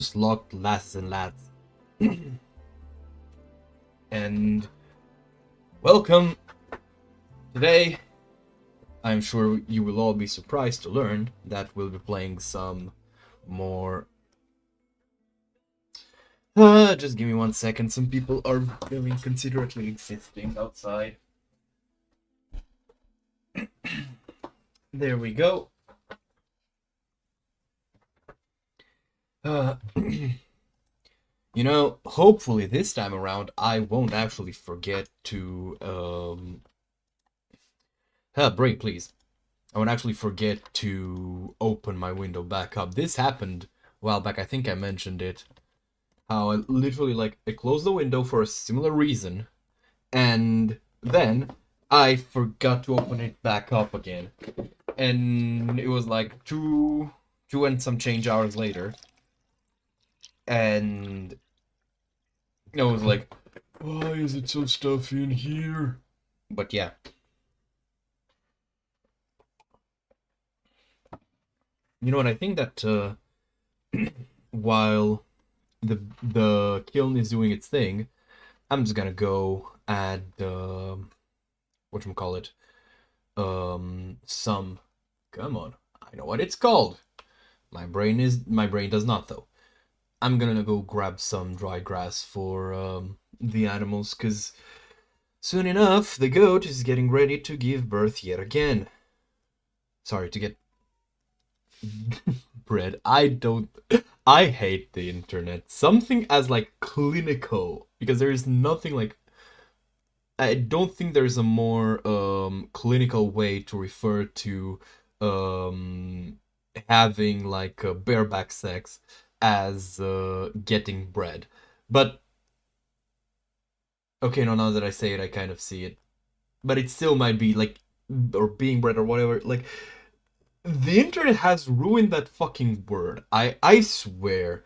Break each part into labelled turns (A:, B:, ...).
A: Just locked lasses and lads. And welcome. Today, I'm sure you will all be surprised to learn that we'll be playing some more... just give me 1 second. Some people are very considerately existing outside. There we go. You know, hopefully this time around I won't actually forget to break, please. I won't actually forget to open my window back up. This happened a while back. I think I mentioned it. How I literally I closed the window for a similar reason, and then I forgot to open it back up again. And it was like two and some change hours later. And I was like, why is it so stuffy in here? But yeah. You know what, I think that while the kiln is doing its thing, I'm just gonna go add whatchamacallit, some, come on, I know what it's called. My brain does not though. I'm gonna go grab some dry grass for the animals, because soon enough the goat is getting ready to give birth yet again. Sorry, to get bread. I hate the internet. Something as clinical, because there is nothing I don't think there's a more clinical way to refer to having bareback sex as getting bread. But okay, no, now that I say it, I kind of see it. But it still might be or being bread or whatever. The internet has ruined that fucking word. I swear.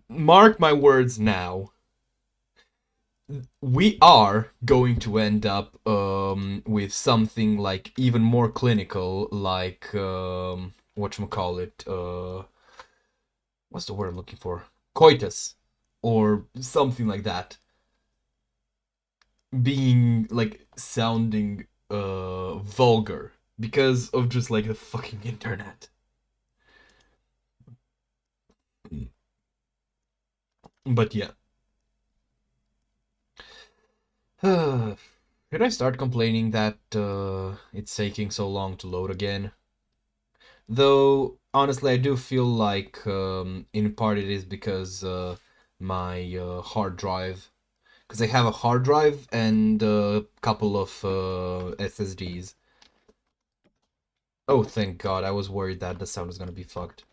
A: Mark my words now. We are going to end up with something even more clinical, whatchamacallit, what's the word I'm looking for? Coitus. Or something like that. Being, sounding vulgar. Because of just, the fucking internet. But yeah. Should I start complaining that it's taking so long to load again? Though, honestly, I do feel like in part it is because my hard drive. Because I have a hard drive and a couple of SSDs. Oh, thank God. I was worried that the sound was gonna be fucked.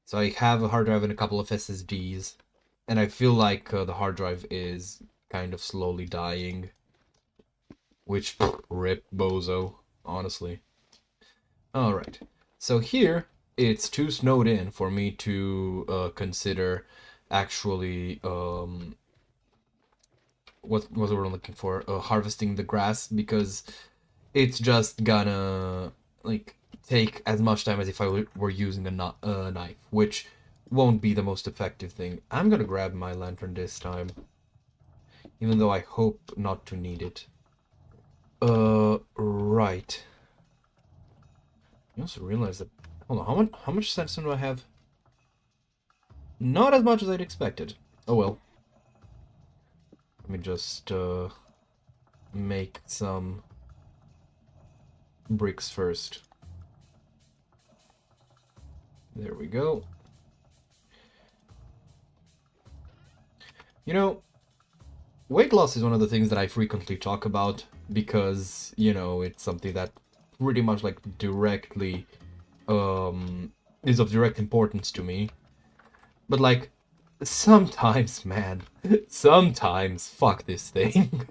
A: So I have a hard drive and a couple of SSDs. And I feel like the hard drive is kind of slowly dying. Which, rip bozo, honestly. Alright. So here, it's too snowed in for me to consider actually, what was the word I'm looking for? Harvesting the grass, because it's just gonna, take as much time as if I were using a knife, which won't be the most effective thing. I'm gonna grab my lantern this time, even though I hope not to need it. Right. I also realized that, hold on, how much sandstone do I have? Not as much as I'd expected. Oh well. Let me just, make some bricks first. There we go. You know, weight loss is one of the things that I frequently talk about because, it's something that pretty much directly is of direct importance to me. But sometimes, man, sometimes fuck this thing.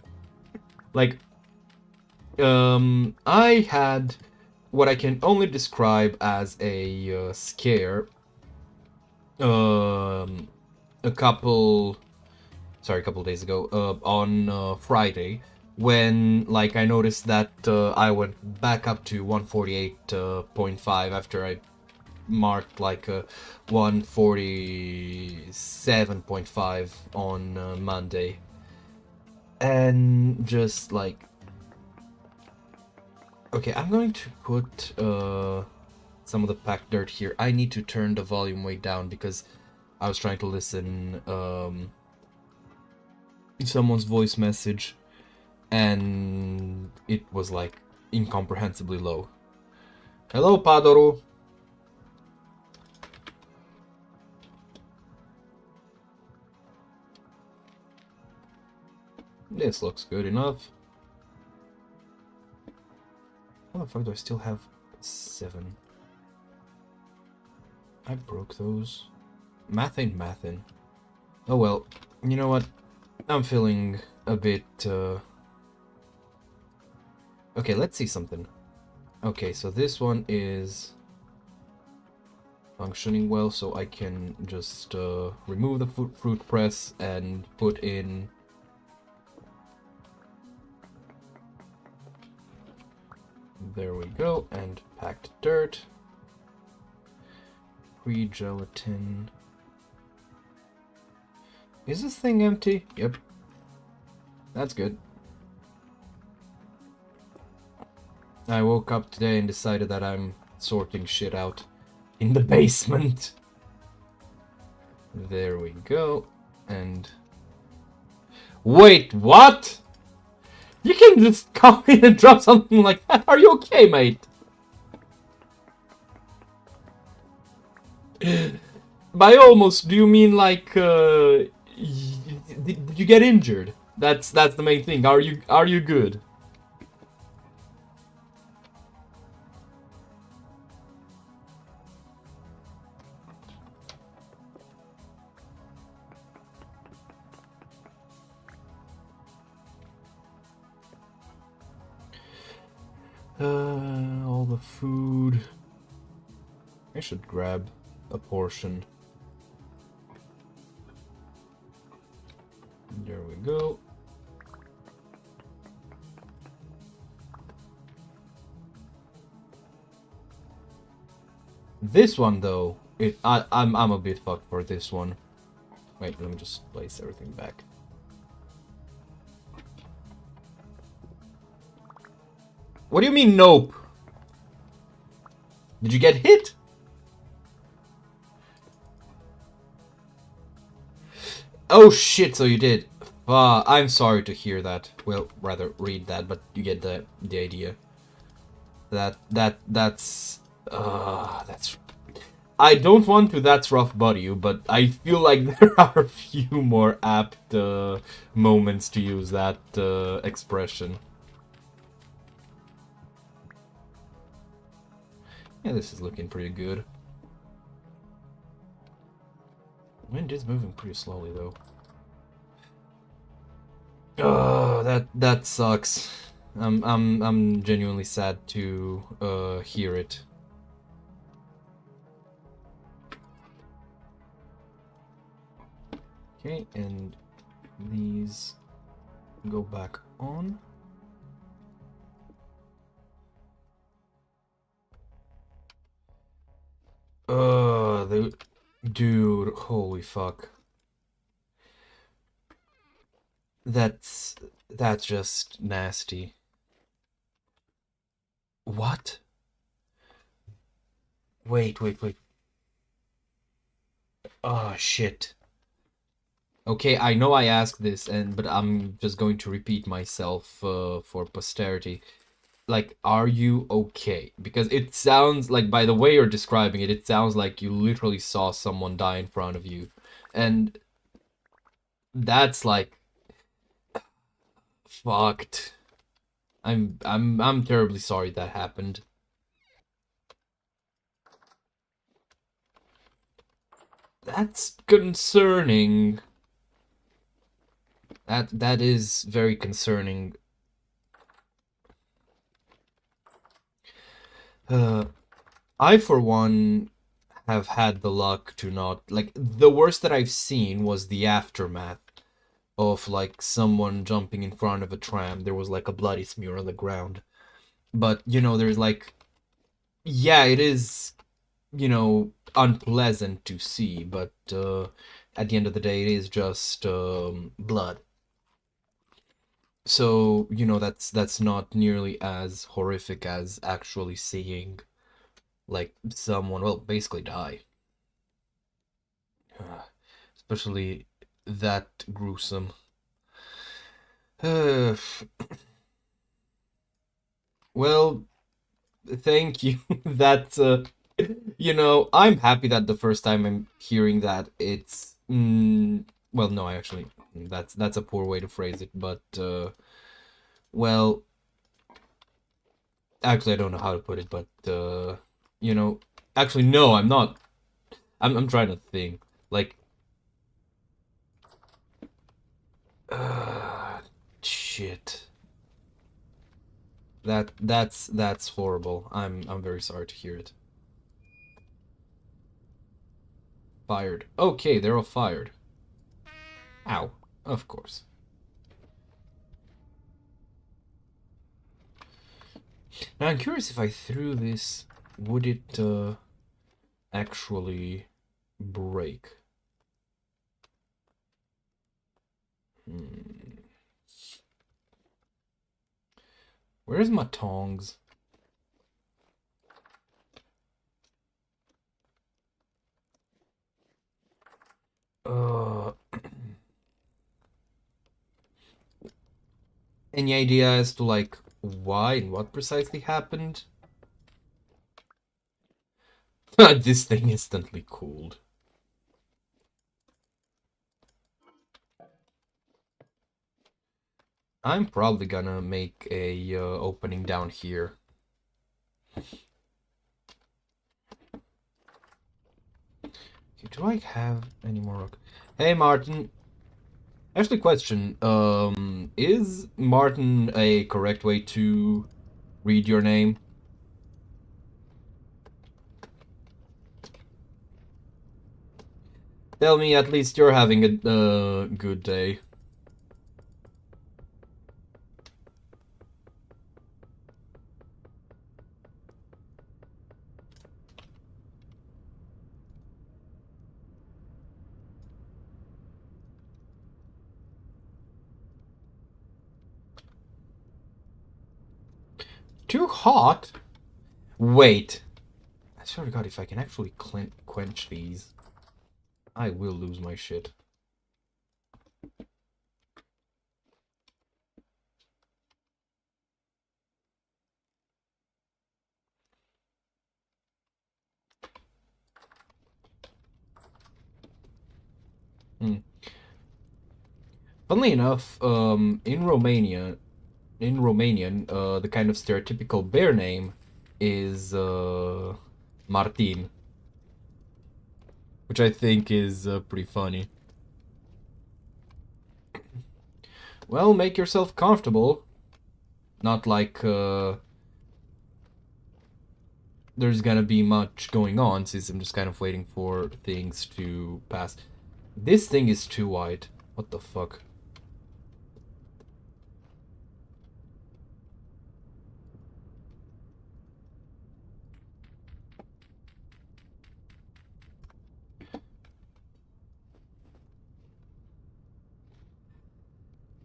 A: I had what I can only describe as a scare a couple days ago, on Friday, when I noticed that I went back up to 148.5 after I marked like a 147.5 on Monday. And just like... Okay, I'm going to put some of the packed dirt here. I need to turn the volume way down because I was trying to listen someone's voice message and it was like incomprehensibly low. Hello, Padoru. This looks good enough. How the fuck do I still have 7? I broke those. Math ain't mathin'. Oh well, you know what? I'm feeling a bit, Okay, let's see something. Okay, so this one is functioning well, so I can just remove the fruit press and put in... There we go, and packed dirt. Pre-gelatin. Is this thing empty? Yep. That's good. I woke up today and decided that I'm sorting shit out in the basement. There we go. And... Wait, what? You can just come in and drop something like that. Are you okay, mate? By almost, do you mean like did you get injured? That's the main thing. Are you good? All the food. I should grab a portion. There we go. This one though, I'm a bit fucked for this one. Wait, let me just place everything back. What do you mean, nope? Did you get hit? Oh shit, so you did. I'm sorry to hear that. Well, rather read that, but you get the idea. That's I don't want to that's rough buddy you, but I feel like there are a few more apt moments to use that expression. Yeah, this is looking pretty good. Wind is moving pretty slowly though. Oh, that sucks. I'm genuinely sad to hear it. Okay, and these go back on. Dude, holy fuck. That's just nasty. What? Wait. Oh shit. Okay, I know I asked this, but I'm just going to repeat myself for posterity. Like, are you okay? Because it sounds like, by the way you're describing it, it sounds like you literally saw someone die in front of you. And that's like fucked. I'm terribly sorry that happened. That's concerning. That is very concerning. I for one have had the luck to not, like, the worst that I've seen was the aftermath of like someone jumping in front of a tram. There was like a bloody smear on the ground. But you know, there's like, yeah, it is you know, unpleasant to see, but at the end of the day, it is just blood. So, you know, that's not nearly as horrific as actually seeing like someone, well, basically die. Especially that gruesome. Well, thank you. That you know, I'm happy that the first time I'm hearing that it's well, no, I actually that's a poor way to phrase it, but well, actually I don't know how to put it, but you know, actually no, I'm not. I'm trying to think. Like uh shit. That's horrible. I'm very sorry to hear it. Fired. Okay, they're all fired. Ow. Of course. Now I'm curious if I threw this, would it actually break? Hmm. Where's my tongs? Uh, any idea as to like why and what precisely happened? This thing instantly cooled. I'm probably gonna make a opening down here. Okay, do I have any more rock? Hey, Martin. Actually, question. Is Martin a correct way to read your name? Tell me at least you're having a good day. Too hot? Wait. I swear to God, if I can actually quench these, I will lose my shit. Hmm. Funnily enough, in Romanian, the kind of stereotypical bear name is Martin, which I think is pretty funny. Well, make yourself comfortable. Not like there's gonna be much going on, since I'm just kind of waiting for things to pass. This thing is too wide. What the fuck?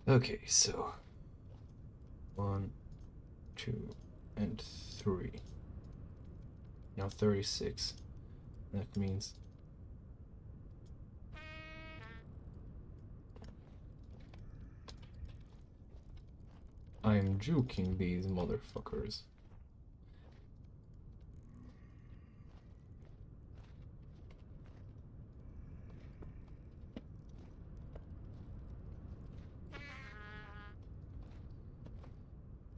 A: Okay, so 1, 2, and 3. Now 36. That means I'm juking these motherfuckers.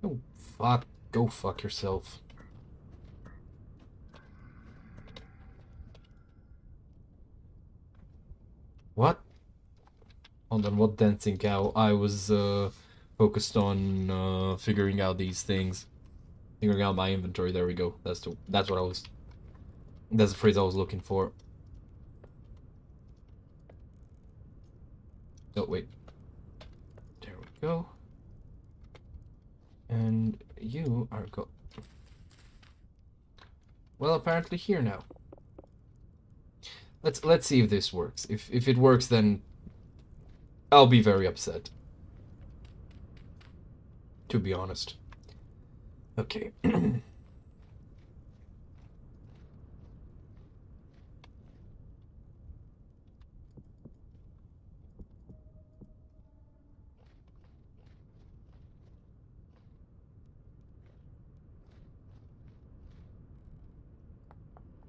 A: Oh, fuck. Go fuck yourself. What? Hold on, what dancing cow? I was focused on figuring out these things. Figuring out my inventory. There we go. That's what I was. That's the phrase I was looking for. Oh wait. There we go. And you are well, apparently here now. Let's see if this works. If it works, then I'll be very upset. To be honest. Okay.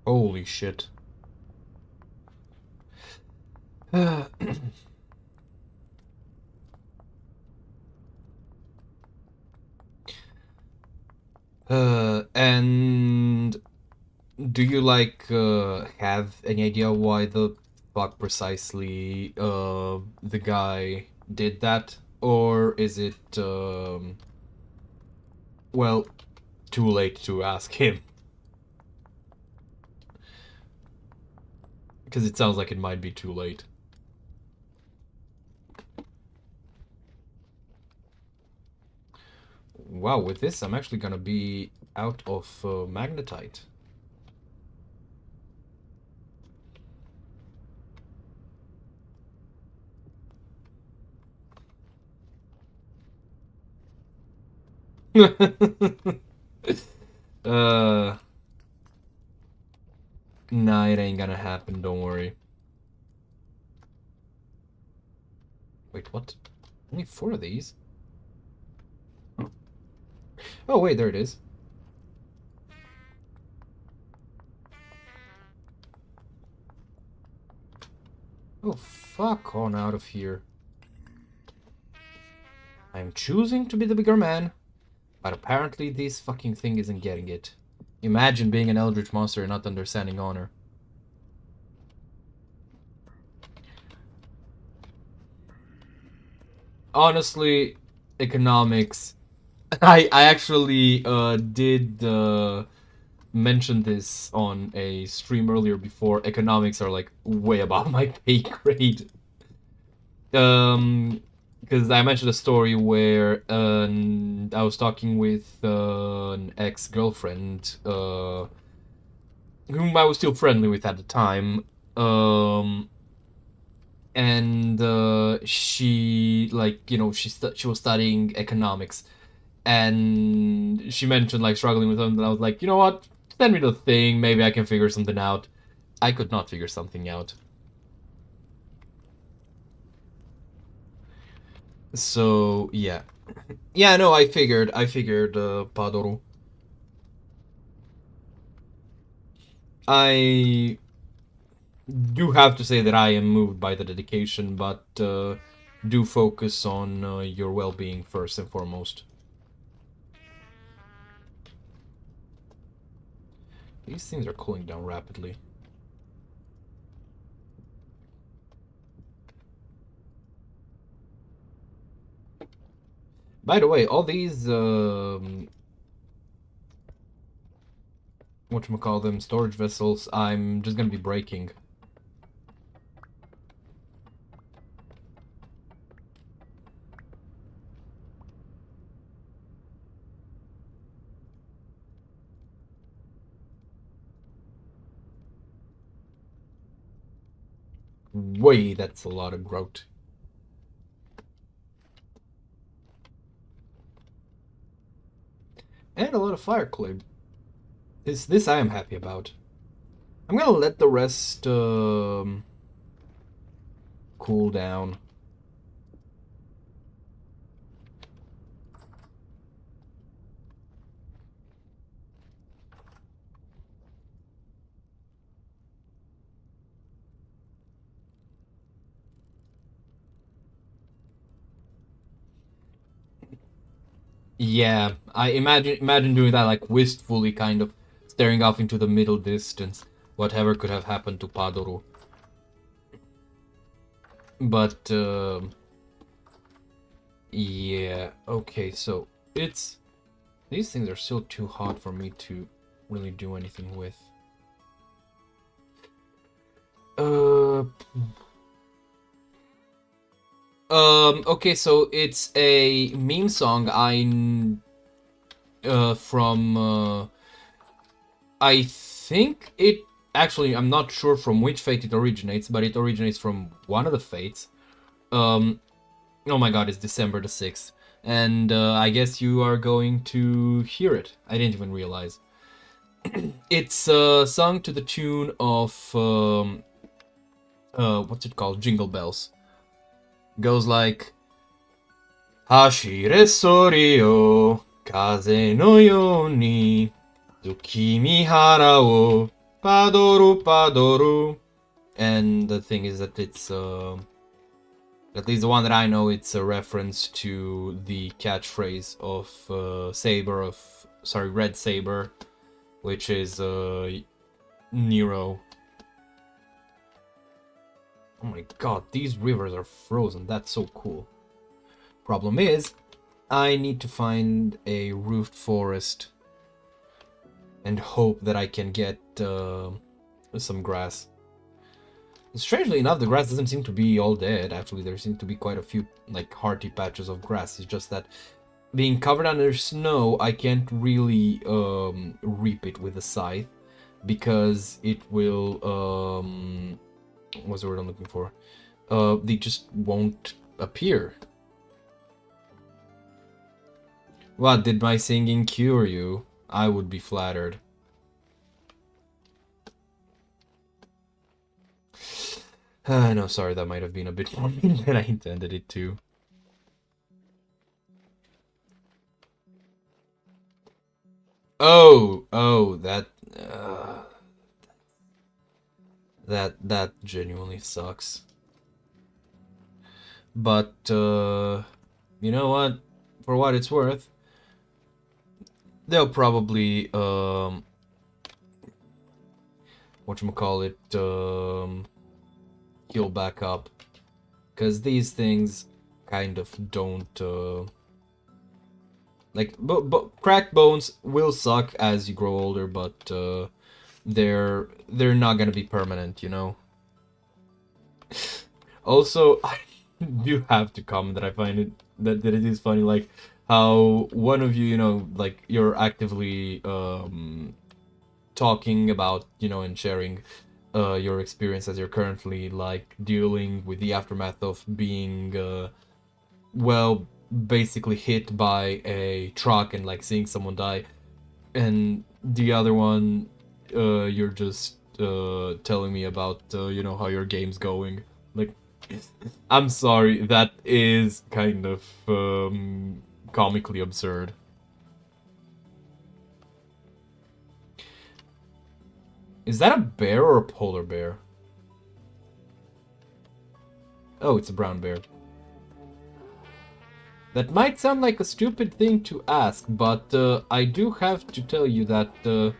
A: Holy shit. And do you have any idea why the fuck precisely the guy did that? Or is it well, too late to ask him? Because it sounds like it might be too late. Wow, with this I'm actually gonna be out of magnetite. Nah, it ain't gonna happen, don't worry. Wait, what? Only 4 of these? Oh, wait, there it is. Oh, fuck on out of here. I'm choosing to be the bigger man, but apparently this fucking thing isn't getting it. Imagine being an eldritch monster and not understanding honor. Honestly, economics. I actually did mention this on a stream earlier before. Economics are like way above my pay grade. Because I mentioned a story where I was talking with an ex-girlfriend whom I was still friendly with at the time. And she she was studying economics, and she mentioned like struggling with something. And I was like, you know what? Send me the thing. Maybe I can figure something out. I could not figure something out. So yeah, yeah. No, I figured. Padoru. I do have to say that I am moved by the dedication, but do focus on your well-being first and foremost. These things are cooling down rapidly. By the way, all these whatchamacallem, storage vessels, I'm just gonna be breaking. Way, that's a lot of grout. And a lot of fire clay. This I am happy about. I'm gonna let the rest cool down. Yeah, I imagine doing that like wistfully, kind of staring off into the middle distance. Whatever could have happened to Padoru. But yeah, okay, so these things are still too hot for me to really do anything with. Okay, so it's a meme song from I think it Actually, I'm not sure from which fate it originates, but it originates from one of the fates. Um, oh my god, it's December the 6th. And I guess you are going to hear it. I didn't even realize. It's sung to the tune of, what's it called? Jingle Bells. Goes like, Hashire sorio, kaze no yo ni, tsukimihara wo, padoru padoru. And the thing is that it's, at least the one that I know, it's a reference to the catchphrase of Red Saber, which is Nero. Oh my god, these rivers are frozen. That's so cool. Problem is, I need to find a roofed forest and hope that I can get some grass. Strangely enough, the grass doesn't seem to be all dead. Actually, there seem to be quite a few like hearty patches of grass. It's just that being covered under snow, I can't really reap it with a scythe because it will what's the word I'm looking for? They just won't appear. What, did my singing cure you? I would be flattered. No, sorry, that might have been a bit more mean than I intended it to. Oh, that genuinely sucks. But you know what? For what it's worth, they'll probably whatchamacallit, heal back up, because these things kind of don't like cracked bones will suck as you grow older, but they're not gonna be permanent, you know. Also, I do have to comment that I find it that it is funny, like how one of you, you know, like you're actively talking about, you know, and sharing your experience as you're currently like dealing with the aftermath of being well, basically hit by a truck and like seeing someone die, and the other one, you're just telling me about you know, how your game's going. Like, I'm sorry, that is kind of comically absurd. Is that a bear or a polar bear? Oh, it's a brown bear. That might sound like a stupid thing to ask, but I do have to tell you that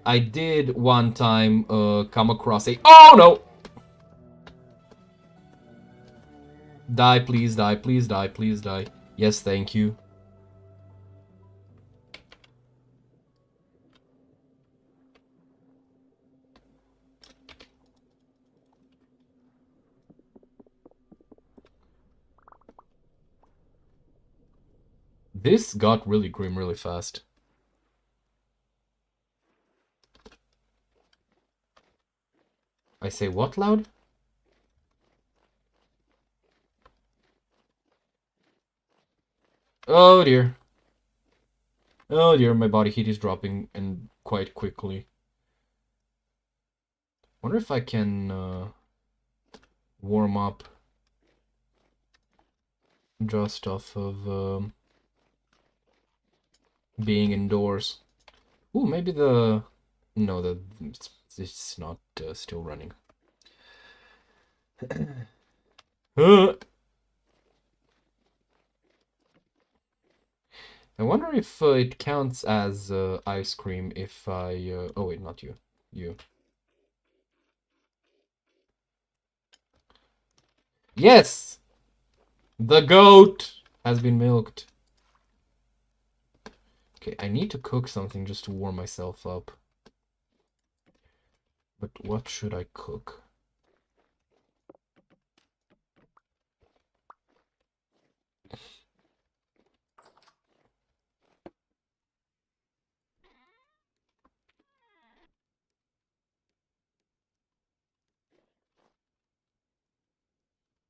A: I did one time come across a... Oh no! Die, please die, please die, please die. Yes, thank you. This got really grim really fast. I say what loud? Oh dear. Oh dear, my body heat is dropping and quite quickly. Wonder if I can warm up just off of being indoors. Ooh, maybe the... No, it's not still running. I wonder if it counts as ice cream if I... oh wait, not you. You. Yes! The goat has been milked. Okay, I need to cook something just to warm myself up. But what should I cook?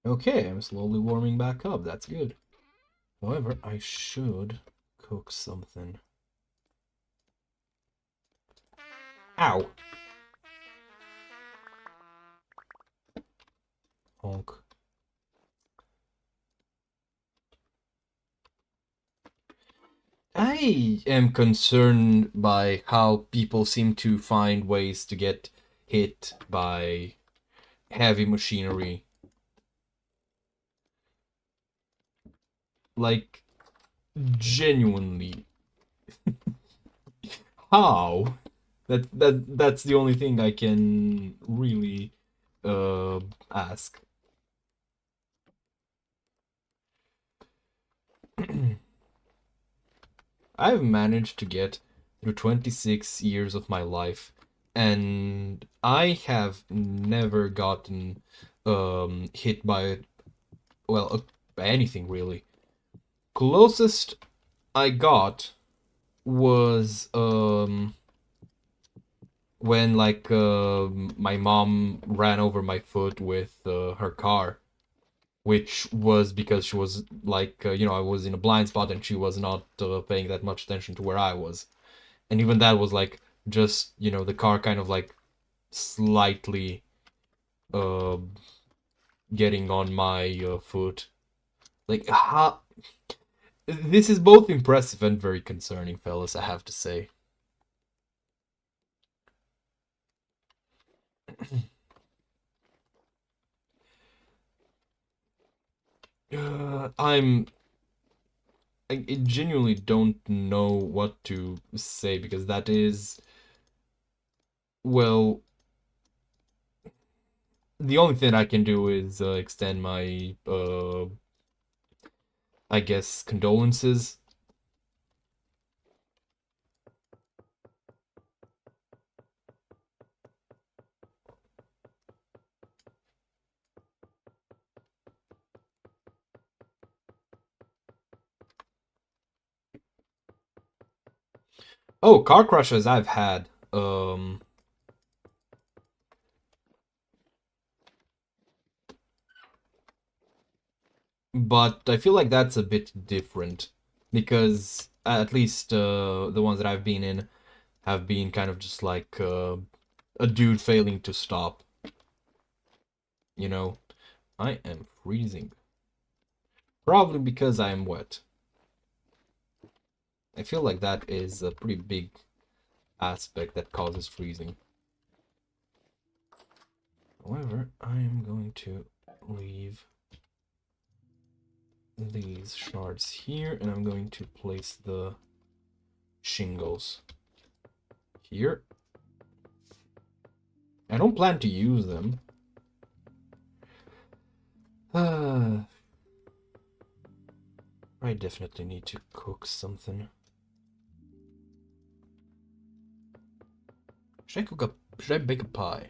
A: Okay, I'm slowly warming back up. That's good. However, I should cook something. Ow! Honk. I am concerned by how people seem to find ways to get hit by heavy machinery. Like, genuinely. How? That's the only thing I can really ask. I've managed to get through 26 years of my life, and I have never gotten hit by, well, anything really. Closest I got was when like my mom ran over my foot with her car, which was because she was like I was in a blind spot and she was not paying that much attention to where I was. And even that was like just the car kind of like slightly uh getting on my foot. Like how this is both impressive and very concerning, fellas, I have to say. I'm I genuinely don't know what to say because that is, well, the only thing I can do is extend my I guess condolences. Oh, car crashes I've had. But I feel like that's a bit different because at least the ones that I've been in have been kind of just like a dude failing to stop. You know, I am freezing. Probably because I am wet. I feel like that is a pretty big aspect that causes freezing. However, I am going to leave these shards here and I'm going to place the shingles here. I don't plan to use them. I definitely need to cook something. Should I bake a pie?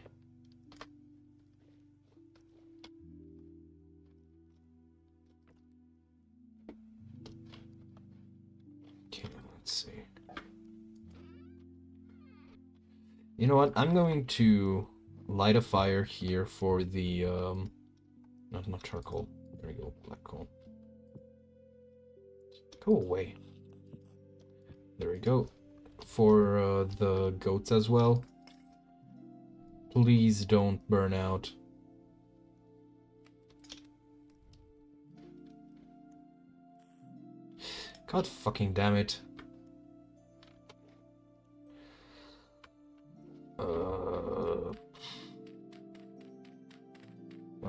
A: Okay, let's see. You know what? I'm going to light a fire here for the not charcoal. There we go, black coal. Go away. There we go. For the goats as well. Please don't burn out. God fucking damn it. I'm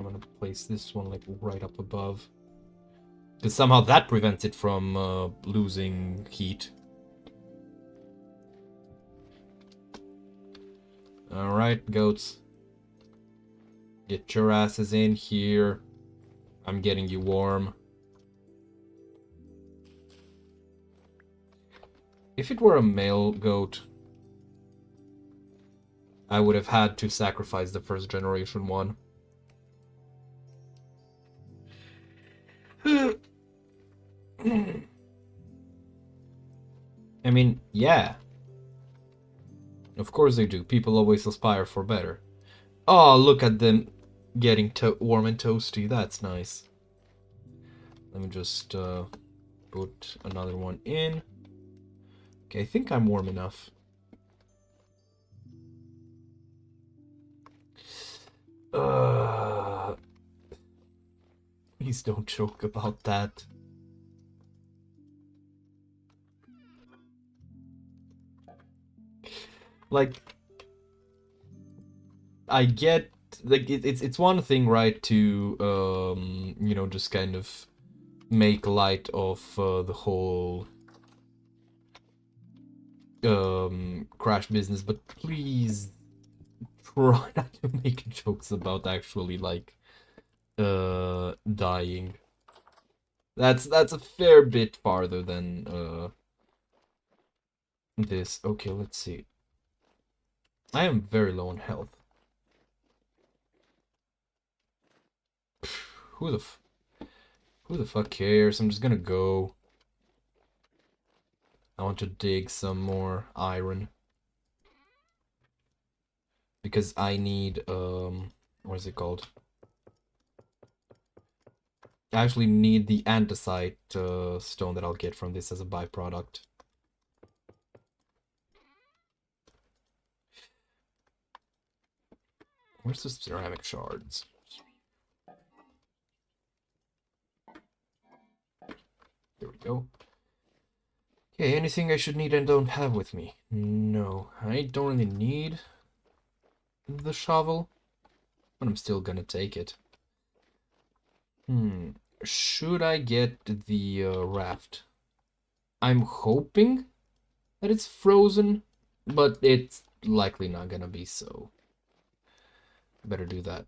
A: gonna place this one like right up above. Because somehow that prevents it from losing heat. Alright, goats. Get your asses in here. I'm getting you warm. If it were a male goat, I would have had to sacrifice the first generation one. I mean, yeah. Of course they do. People always aspire for better. Oh, look at them getting warm and toasty. That's nice. Let me just put another one in. Okay, I think I'm warm enough. Please don't joke about that. Like, I get, like, it's one thing, right, to you know, just kind of make light of the whole crash business, but please try not to make jokes about actually like dying. That's a fair bit farther than this. Okay, let's see. I am very low on health. Who the fuck cares? I'm just gonna go. I want to dig some more iron because I need what is it called? I actually need the andesite stone that I'll get from this as a byproduct. Where's the ceramic shards? There we go. Okay, anything I should need and don't have with me? No, I don't really need the shovel, but I'm still gonna take it. Should I get the raft? I'm hoping that it's frozen, but it's likely not gonna be, so better do that.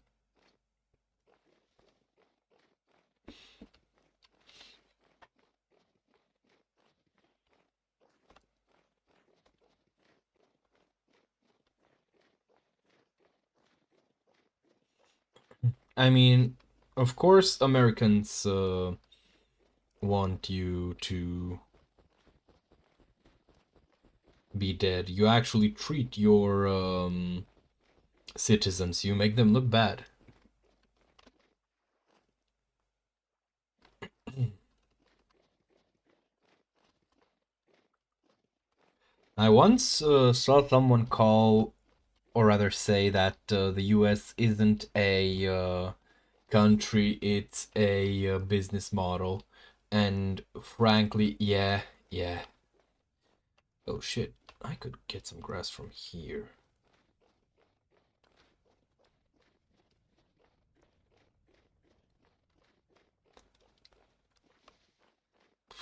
A: I mean, of course, Americans want you to be dead. You actually treat your citizens, you make them look bad. I once saw someone call, or rather say, that the US isn't a country, it's a business model. And frankly, yeah. Oh shit, I could get some grass from here.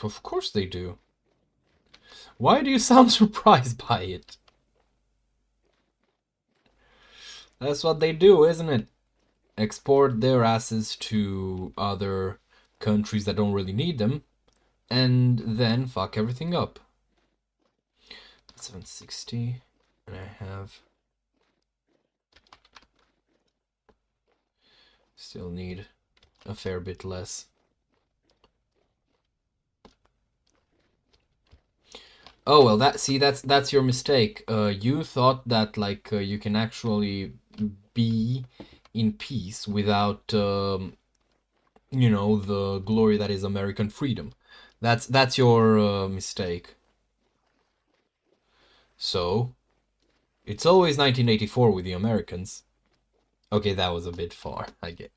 A: Of course they do. Why do you sound surprised by it? That's what they do, isn't it? Export their asses to other countries that don't really need them, and then fuck everything up. 760, and I have... Still need a fair bit less. Oh well, that's your mistake. You thought that like you can actually be in peace without you know, the glory that is American freedom. That's your mistake. So it's always 1984 with the Americans. Okay, that was a bit far, I get.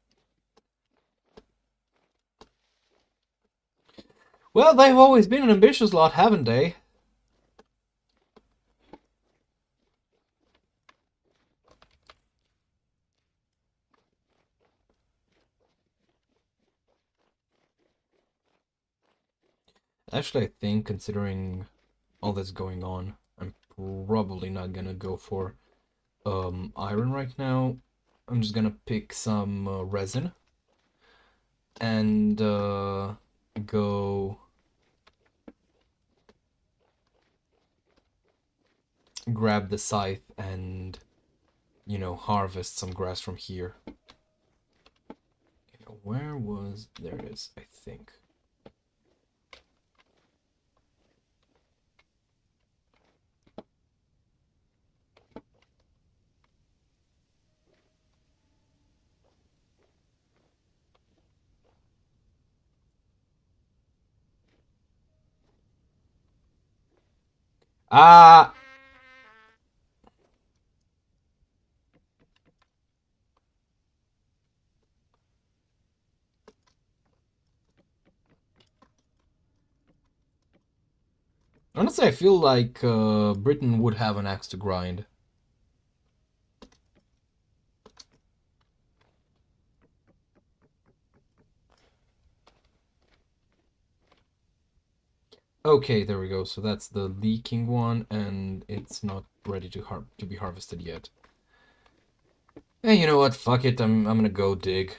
A: Well, they've always been an ambitious lot, haven't they? Actually, I think, considering all that's going on, I'm probably not gonna go for iron right now. I'm just gonna pick some resin and go grab the scythe and, you know, harvest some grass from here. Okay, where was... There it is, I think. Ah! Honestly, I feel like Britain would have an axe to grind. Okay, there we go. So that's the leaking one, and it's not ready to be harvested yet. Hey, you know what? Fuck it. I'm gonna go dig.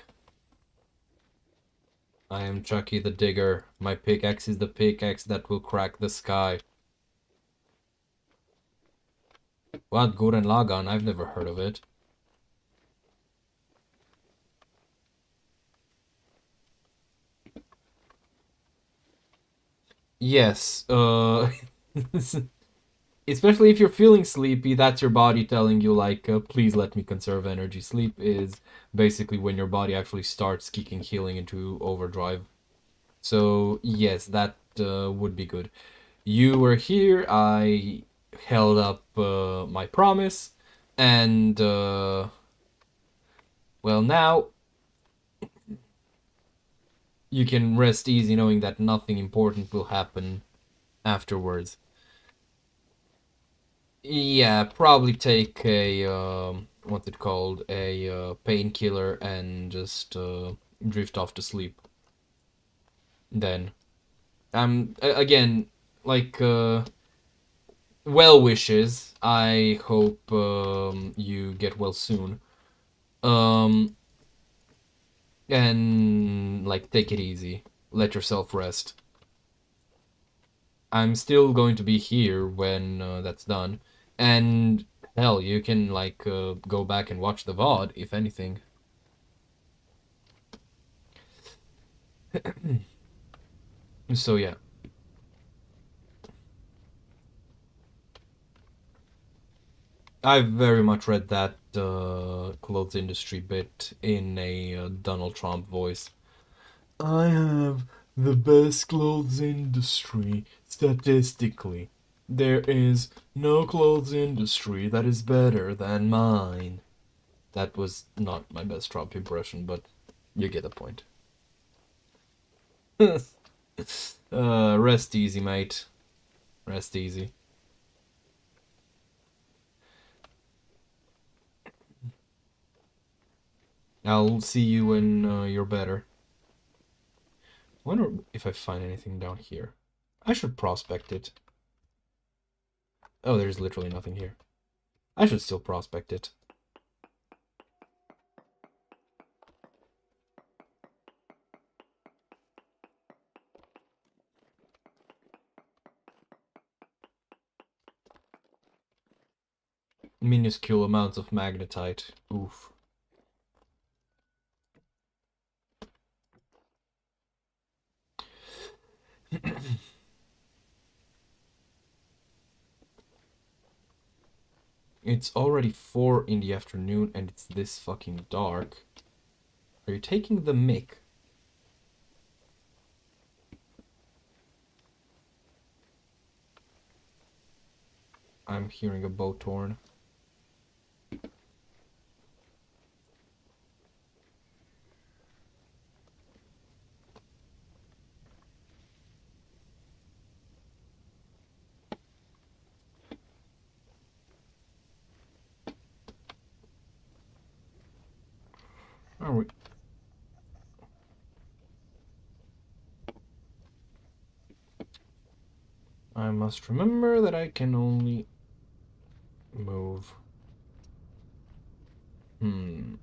A: I am Chucky the Digger. My pickaxe is the pickaxe that will crack the sky. What? Gurren Lagann? I've never heard of it. Yes. Especially if you're feeling sleepy, that's your body telling you, like, please let me conserve energy. Sleep is basically when your body actually starts kicking healing into overdrive. So, yes, that would be good. You were here, I held up my promise, and, well, now you can rest easy knowing that nothing important will happen afterwards. Yeah, probably take a what's it called? A painkiller and just drift off to sleep. Then, again, like well wishes. I hope you get well soon. Um, and like take it easy. Let yourself rest. I'm still going to be here when that's done. And hell, you can like go back and watch the VOD if anything. So yeah, I've very much read that clothes industry bit in a Donald Trump voice. I have the best clothes industry statistically. There is no clothes industry that is better than mine. That was not my best Trump impression, but you get the point. Rest easy, mate. Rest easy. I'll see you when you're better. I wonder if I find anything down here. I should prospect it. Oh, there's literally nothing here. I should still prospect it. Minuscule amounts of magnetite. Oof. It's already 4 in the afternoon and it's this fucking dark. Are you taking the mic? I'm hearing a boat horn. Are we? I must remember that I can only move. Hmm.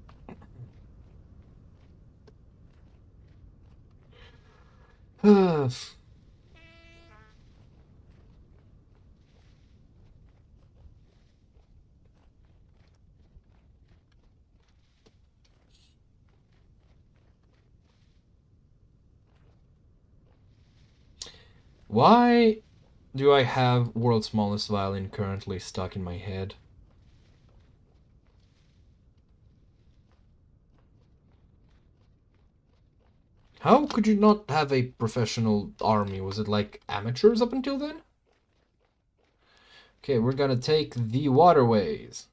A: Why do I have World's Smallest Violin currently stuck in my head? How could you not have a professional army? Was it like amateurs up until then? Okay, we're gonna take the waterways.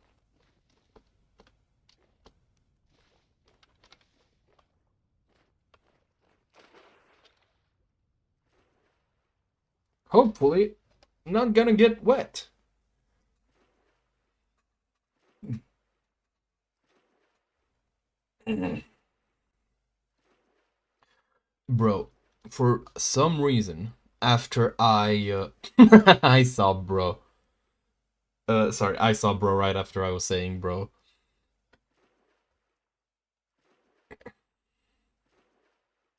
A: Hopefully, not gonna get wet. Bro, for some reason, after I saw bro. Sorry, I saw bro right after I was saying bro.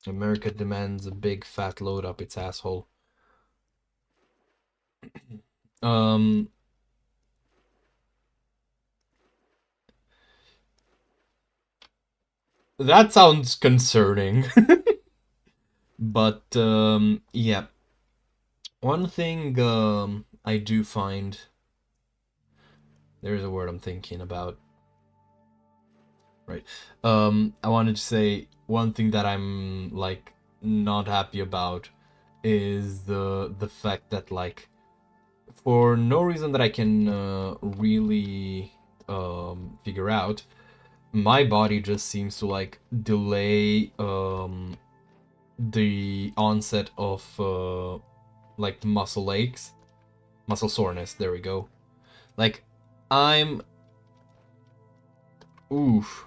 A: America demands a big fat load up its asshole. Um, that sounds concerning. But yeah, one thing I do find, there's a word I'm thinking about. Right. I wanted to say one thing that I'm like not happy about is the fact that like for no reason that I can really figure out, my body just seems to like delay the onset of like muscle aches, muscle soreness. There we go. Like I'm oof.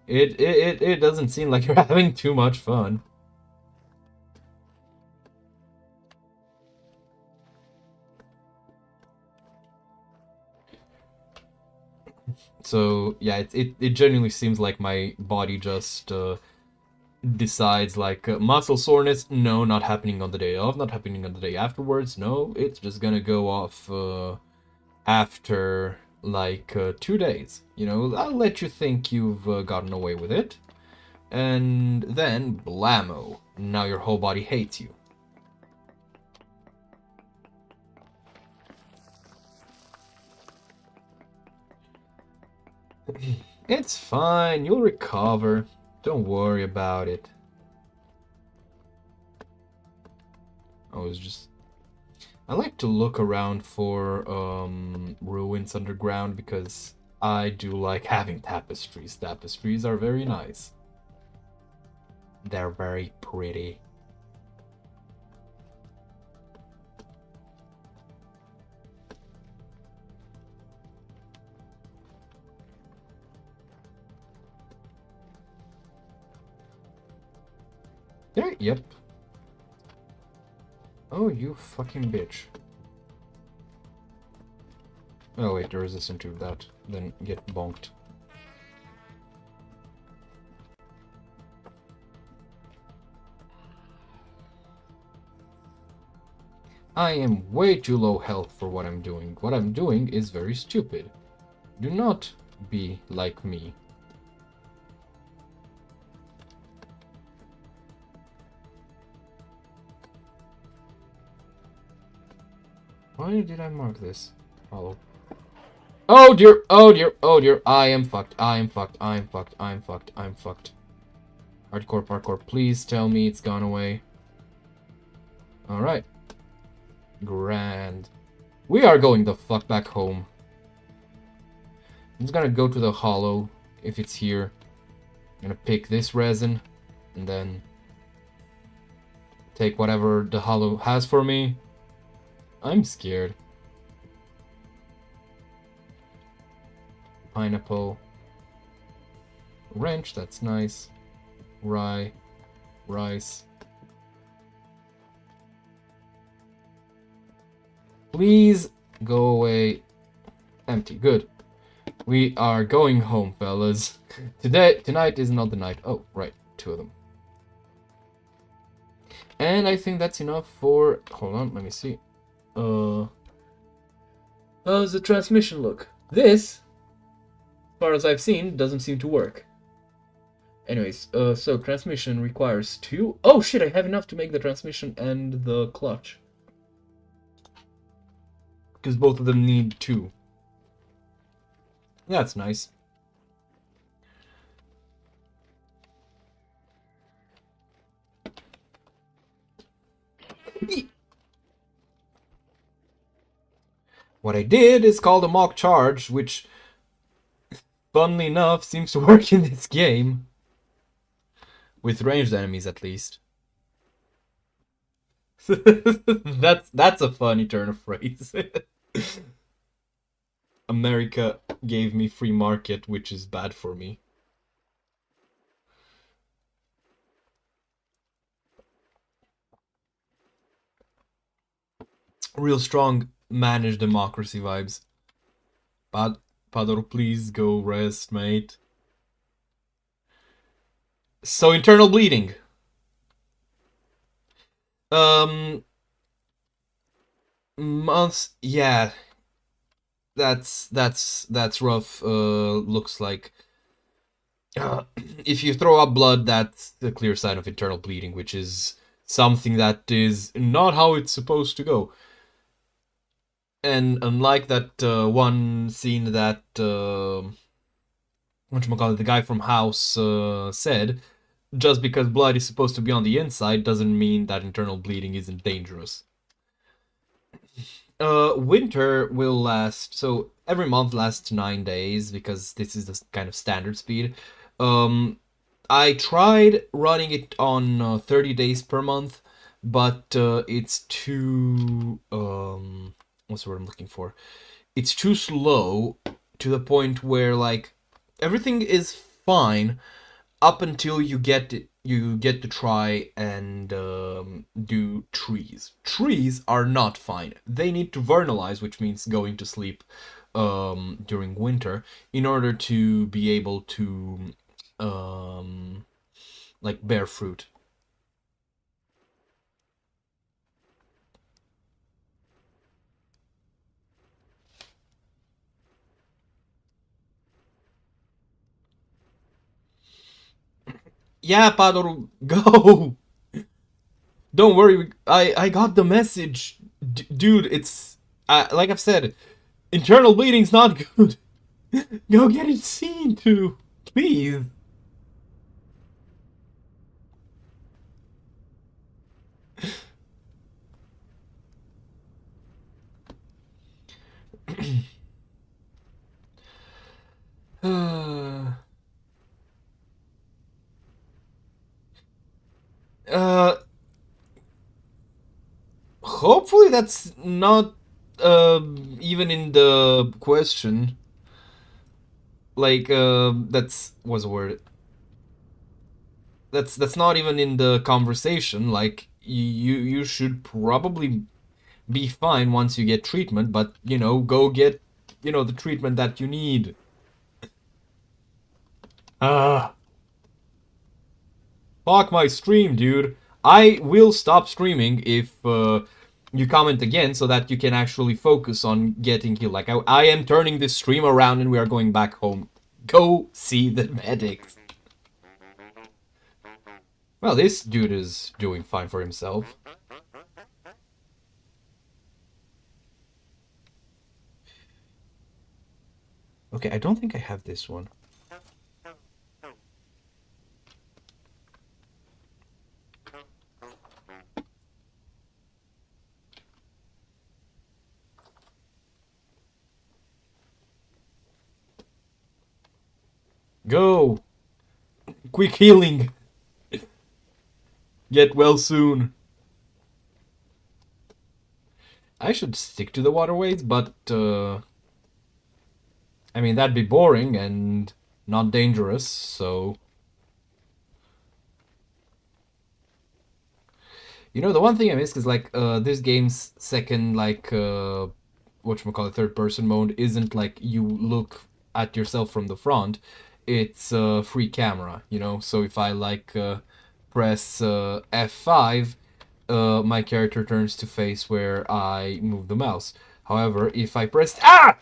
A: It doesn't seem like you're having too much fun. So yeah, it genuinely seems like my body just decides like muscle soreness, no, not happening on the day of, not happening on the day afterwards. No, it's just gonna go off after like 2 days. You know, I'll let you think you've gotten away with it, and then blammo, now your whole body hates you. It's fine, you'll recover. Don't worry about it. I like to look around for ruins underground because I do like having tapestries. Tapestries are very nice. They're very pretty. Yeah, yep. Oh, you fucking bitch. Oh wait, there is a into that. Then get bonked. I am way too low health for what I'm doing. What I'm doing is very stupid. Do not be like me. Why did I mark this? Hollow. Oh dear, oh dear, oh dear. I am fucked, I am fucked, I am fucked, I am fucked, I am fucked. Hardcore parkour, please tell me it's gone away. Alright. Grand. We are going the fuck back home. I'm just gonna go to the hollow, if it's here. I'm gonna pick this resin, and then take whatever the hollow has for me. I'm scared. Pineapple. Wrench, that's nice. Rye. Rice. Please go away. Empty. Good. We are going home, fellas. Tonight is not the night. Oh, right. 2 of them. And I think that's enough for... Hold on, let me see. How's the transmission look? This, as far as I've seen, doesn't seem to work. Anyways, so transmission requires 2... Oh shit, I have enough to make the transmission and the clutch. Because both of them need 2. That's nice. What I did is called a mock charge, which, funnily enough, seems to work in this game. With ranged enemies, at least. That's a funny turn of phrase. America gave me free market, which is bad for me. Real strong managed democracy vibes. Pador, please go rest, mate. So internal bleeding. Um, months. Yeah, that's rough. Looks like if you throw up blood, that's a clear sign of internal bleeding, which is something that is not how it's supposed to go. And unlike that one scene that whatchamacallit, the guy from House said, just because blood is supposed to be on the inside doesn't mean that internal bleeding isn't dangerous. Winter will last, so every month lasts 9 days because this is the kind of standard speed. I tried running it on 30 days per month, but it's too what's the word I'm looking for? It's too slow to the point where like everything is fine up until you get to try and do trees. Trees are not fine. They need to vernalize, which means going to sleep during winter, in order to be able to like bear fruit. Yeah, Padoro, go. Don't worry. I got the message, dude. It's like I've said, internal bleeding's not good. Go get it seen to, please. uh, hopefully that's not even in the question. Like that's what's the word? That's not even in the conversation. Like you should probably be fine once you get treatment, but go get the treatment that you need. Ah, fuck my stream, dude. I will stop streaming if you comment again so that you can actually focus on getting healed. Like, I am turning this stream around and we are going back home. Go see the medics. Well, this dude is doing fine for himself. Okay, I don't think I have this one. Go! Quick healing! Get well soon. I should stick to the waterways, but I mean, that'd be boring and not dangerous, so... the one thing I miss is, like, this game's second, like, whatchamacallit, third-person mode isn't, like, you look at yourself from the front. It's free camera, So if I, like, press F5, my character turns to face where I move the mouse. However, if I press... Ah!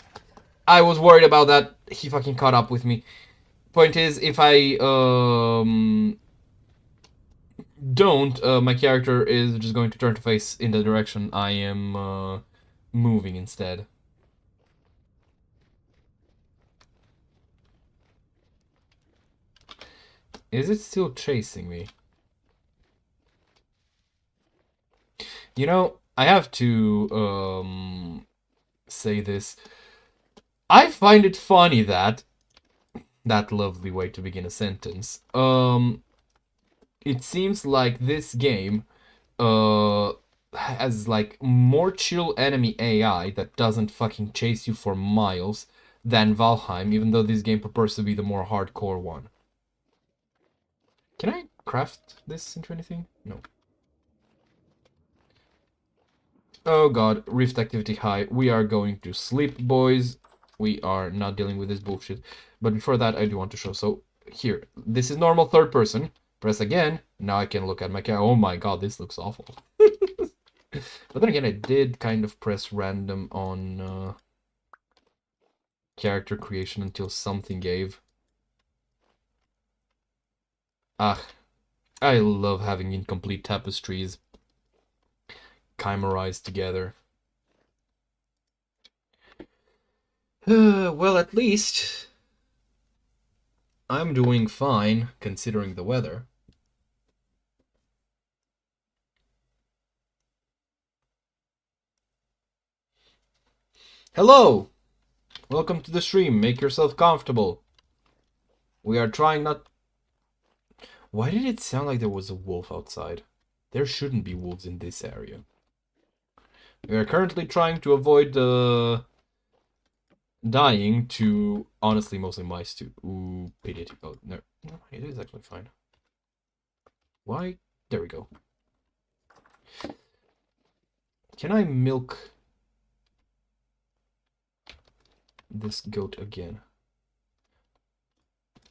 A: I was worried about that. He fucking caught up with me. Point is, if I don't, my character is just going to turn to face in the direction I am moving instead. Is it still chasing me? I have to say this. I find it funny that lovely way to begin a sentence. It seems like this game has like more chill enemy AI that doesn't fucking chase you for miles than Valheim, even though this game purports to be the more hardcore one. Can I craft this into anything? No. Oh god, rift activity high. We are going to sleep, boys. We are not dealing with this bullshit. But before that, I do want to show. So, here. This is normal third person. Press again. Now I can look at my character. Oh my god, this looks awful. But then again, I did kind of press random on character creation until something gave. Ah, I love having incomplete tapestries chimerized together. Well, at least I'm doing fine considering the weather. Hello! Welcome to the stream. Make yourself comfortable. We are trying not... Why did it sound like there was a wolf outside? There shouldn't be wolves in this area. We are currently trying to avoid dying to, honestly, mostly mice too. Ooh, pity. Oh, no, it is actually fine. Why? There we go. Can I milk this goat again?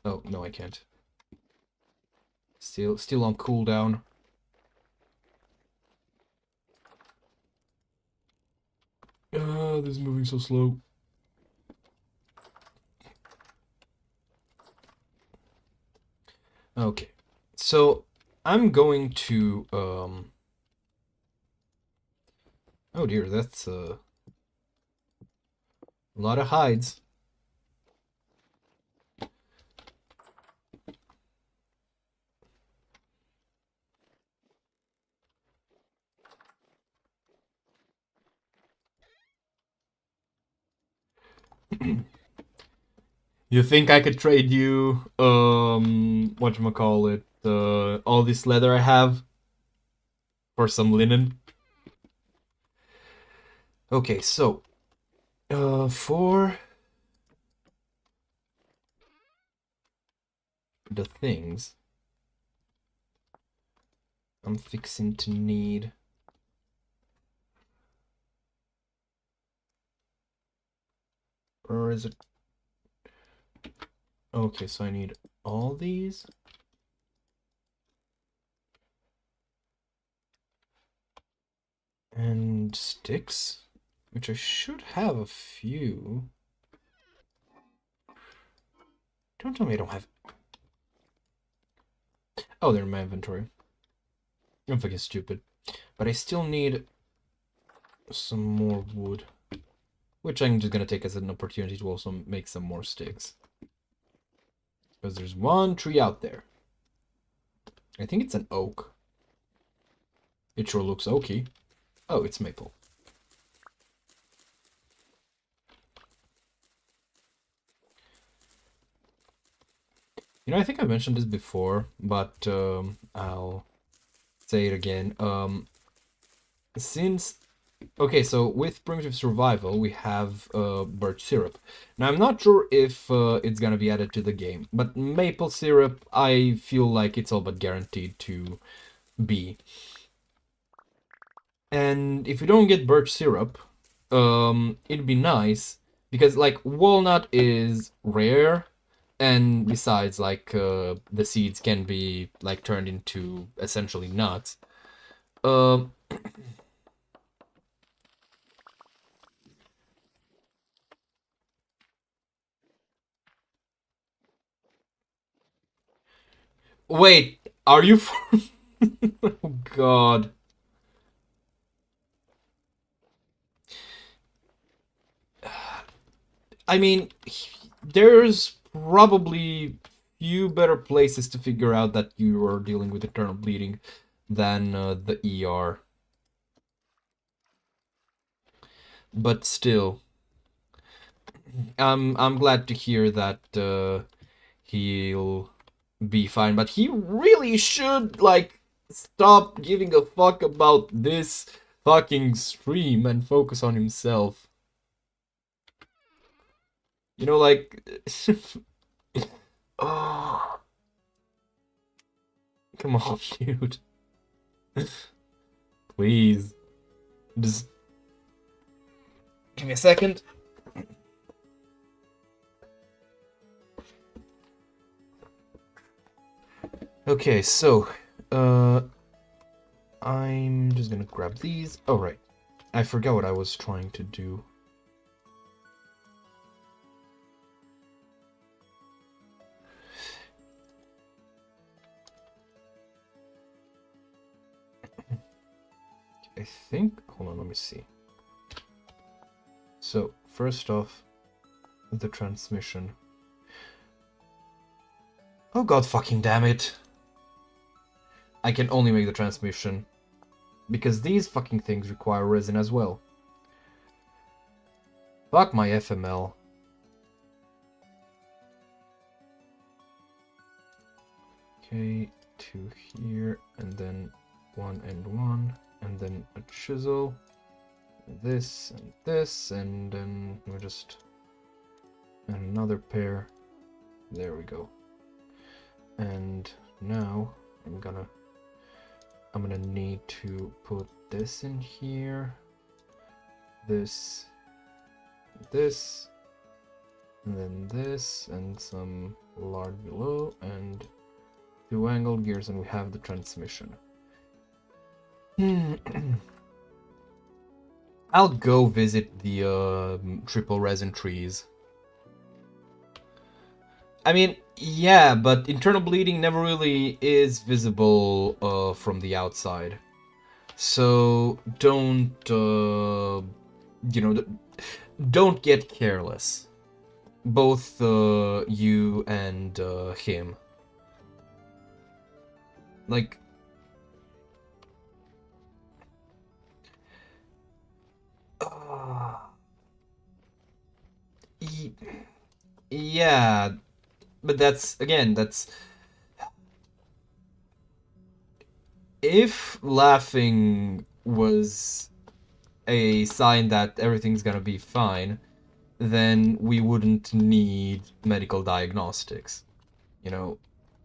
A: Oh, no, I can't. Still on cooldown. This is moving so slow. Okay, so I'm going to oh dear, that's a lot of hides. You think I could trade you whatchamacallit, all this leather I have for some linen? Okay, so for the things I'm fixing to need. Or is it? Okay, so I need all these. And sticks, which I should have a few. Don't tell me I don't have... Oh, they're in my inventory. I'm fucking stupid. But I still need some more wood. Which I'm just gonna take as an opportunity to also make some more sticks. Because there's one tree out there. I think it's an oak. It sure looks oaky. Oh, it's maple. You know, I think I mentioned this before, but I'll say it again. Okay, so with Primitive Survival, we have birch syrup. Now, I'm not sure if it's gonna be added to the game, but maple syrup, I feel like it's all but guaranteed to be. And if you don't get birch syrup, it'd be nice, because, like, walnut is rare, and besides, like, the seeds can be, like, turned into, essentially, nuts. Wait, are you... Oh, God. I mean, there's probably few better places to figure out that you are dealing with eternal bleeding than the ER. But still, I'm glad to hear that he'll be fine, but he really should like stop giving a fuck about this fucking stream and focus on himself. You know, like, oh, come on, dude. Please, just give me a second. Okay, so, I'm just gonna grab these. Oh, right. I forgot what I was trying to do. I think, hold on, let me see. So, first off, the transmission. Oh god fucking damn it. I can only make the transmission. Because these fucking things require resin as well. Fuck my FML. Okay, 2 here, and then 1 and 1, and then a chisel, this, and then we just another pair. There we go. And now I'm gonna need to put this in here, this, and then this, and some lard below, and 2 angle gears, and we have the transmission. I'll go visit the triple resin trees. I mean, yeah, but internal bleeding never really is visible from the outside. So don't, you know, don't get careless. Both you and him. Like, yeah, but that's, again, that's... If laughing was a sign that everything's gonna be fine, then we wouldn't need medical diagnostics, you know?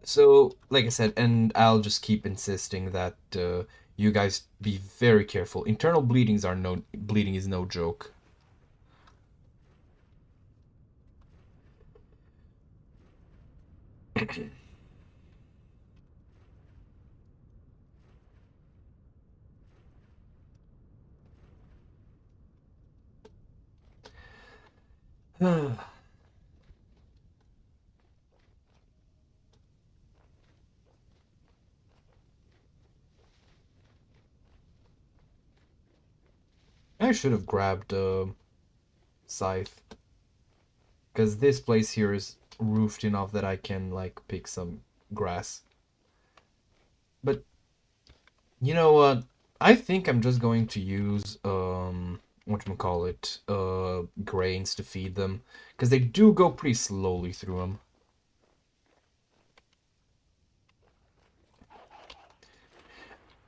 A: So, like I said, and I'll just keep insisting that you guys be very careful. Internal bleeding is no joke. I should have grabbed scythe, because this place here is roofed enough that I can like pick some grass. But you know what? I think I'm just going to use whatchamacallit, grains to feed them, because they do go pretty slowly through them.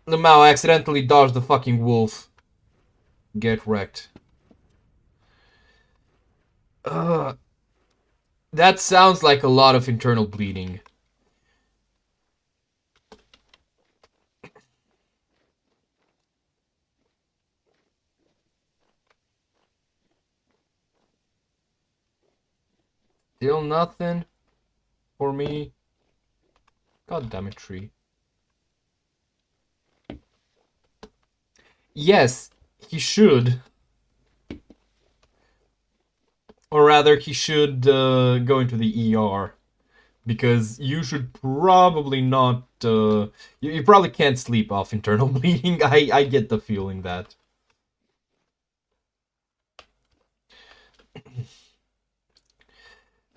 A: The Mao accidentally dodged the fucking wolf. Get wrecked. That sounds like a lot of internal bleeding. Still nothing for me. God damn it, tree. Yes, he should. Or rather, he should go into the ER. Because you should probably not... you probably can't sleep off internal bleeding. I get the feeling that.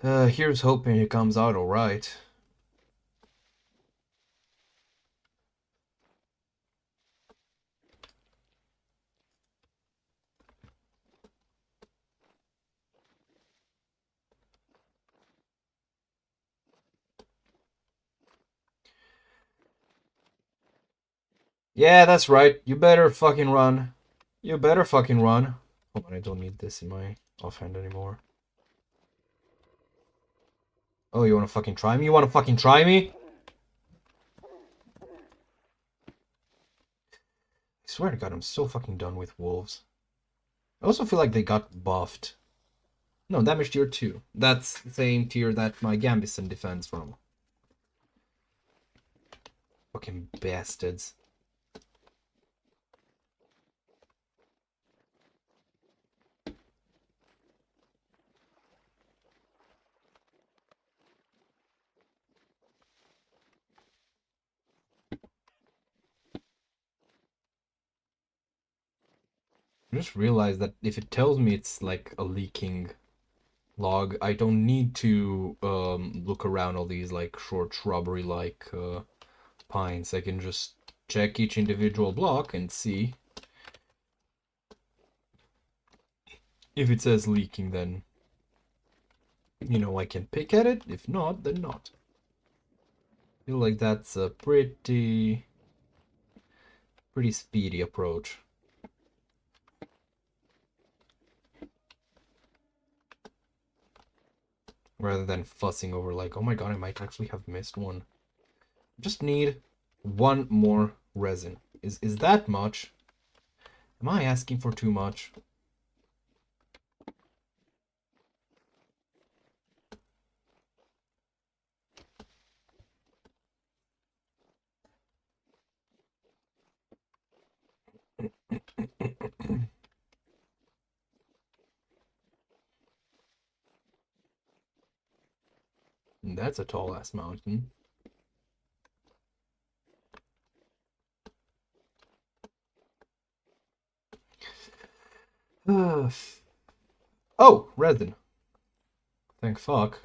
A: Here's hoping it comes out alright. Yeah, that's right. You better fucking run. You better fucking run. Hold on, I don't need this in my offhand anymore. Oh, you wanna fucking try me? You wanna fucking try me? I swear to God, I'm so fucking done with wolves. I also feel like they got buffed. No, damage tier 2. That's the same tier that my Gambison defends from. Fucking bastards. I just realized that if it tells me it's like a leaking log, I don't need to look around all these like short shrubbery like pines. I can just check each individual block and see if it says leaking, then you know I can pick at it. If not, then not. I feel like that's a pretty speedy approach. Rather than fussing over like, oh my god, I might actually have missed one. Just need one more resin. Is that much? Am I asking for too much? That's a tall ass mountain. Oh, resin. Thank fuck.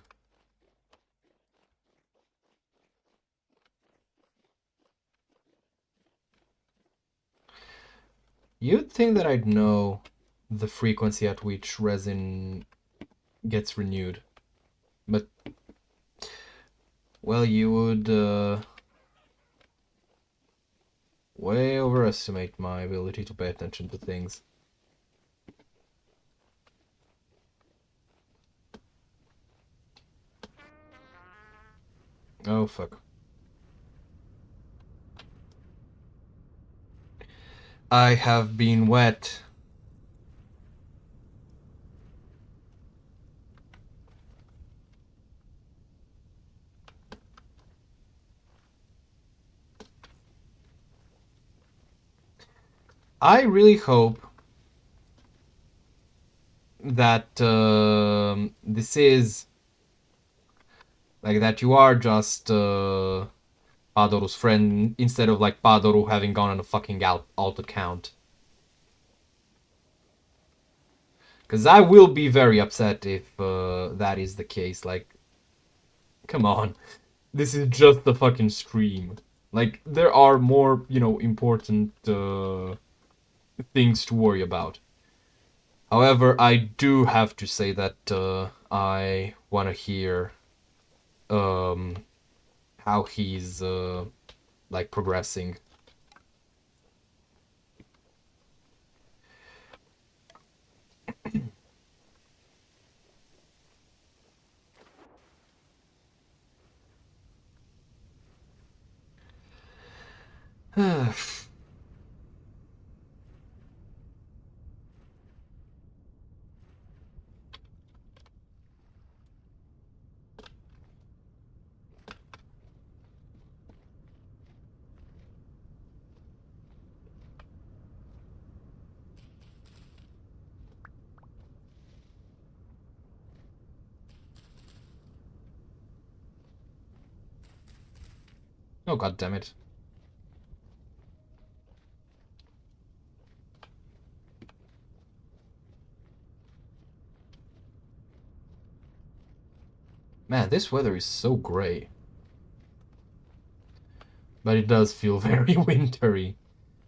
A: You'd think that I'd know the frequency at which resin gets renewed, but well, you would way overestimate my ability to pay attention to things. Oh fuck. I have been wet. I really hope that this is like that you are just Padoru's friend instead of like Padoru having gone on a fucking alt account. Because I will be very upset if that is the case. Like, come on. This is just the fucking stream. Like, there are more, you know, important things to worry about. However, I do have to say that I want to hear um, how he's like progressing. Oh god damn it. Man, this weather is so gray. But it does feel very wintry.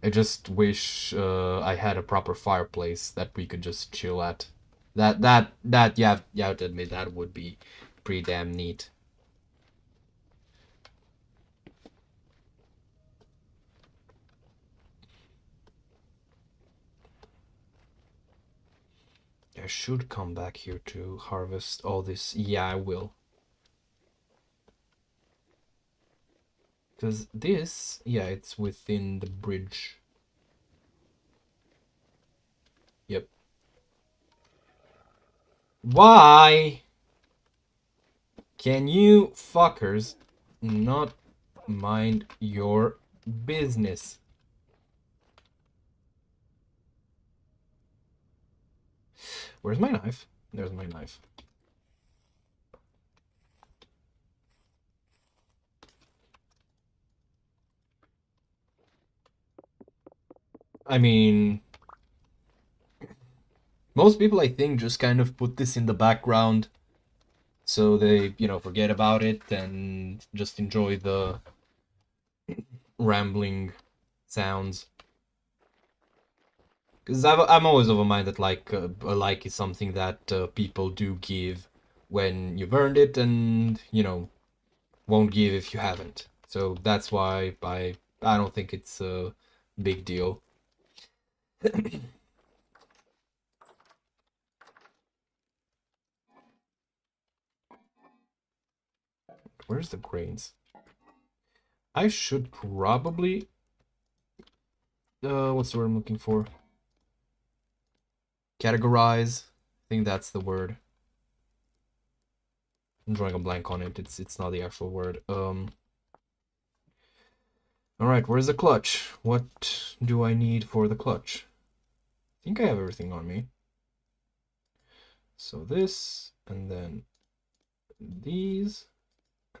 A: I just wish I had a proper fireplace that we could just chill at. That you have to admit that would be pretty damn neat. I should come back here to harvest all this. Yeah, I will. Because this, yeah, it's within the bridge. Yep. Why can you fuckers not mind your business? Where's my knife? There's my knife. I mean, most people, I think, just kind of put this in the background so they, forget about it and just enjoy the rambling sounds. Because I'm always of a mind that a like is something that people do give when you've earned it, and won't give if you haven't. So that's why I don't think it's a big deal. Where's the grains? I should probably what's the word I'm looking for? Categorize. I think that's the word. I'm drawing a blank on it. It's not the actual word. All right, where's the clutch? What do I need for the clutch? I think I have everything on me. So this, and then these,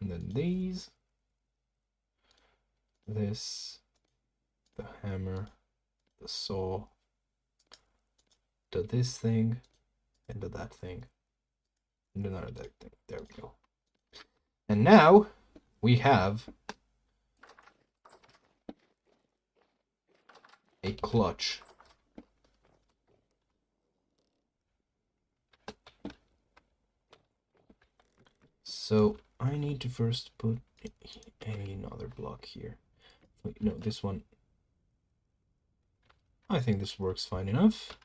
A: and then these. This, the hammer, the saw, this thing, and that thing, and another that thing. There we go. And now we have a clutch. So I need to first put another block here. Wait, no, this one. I think this works fine enough.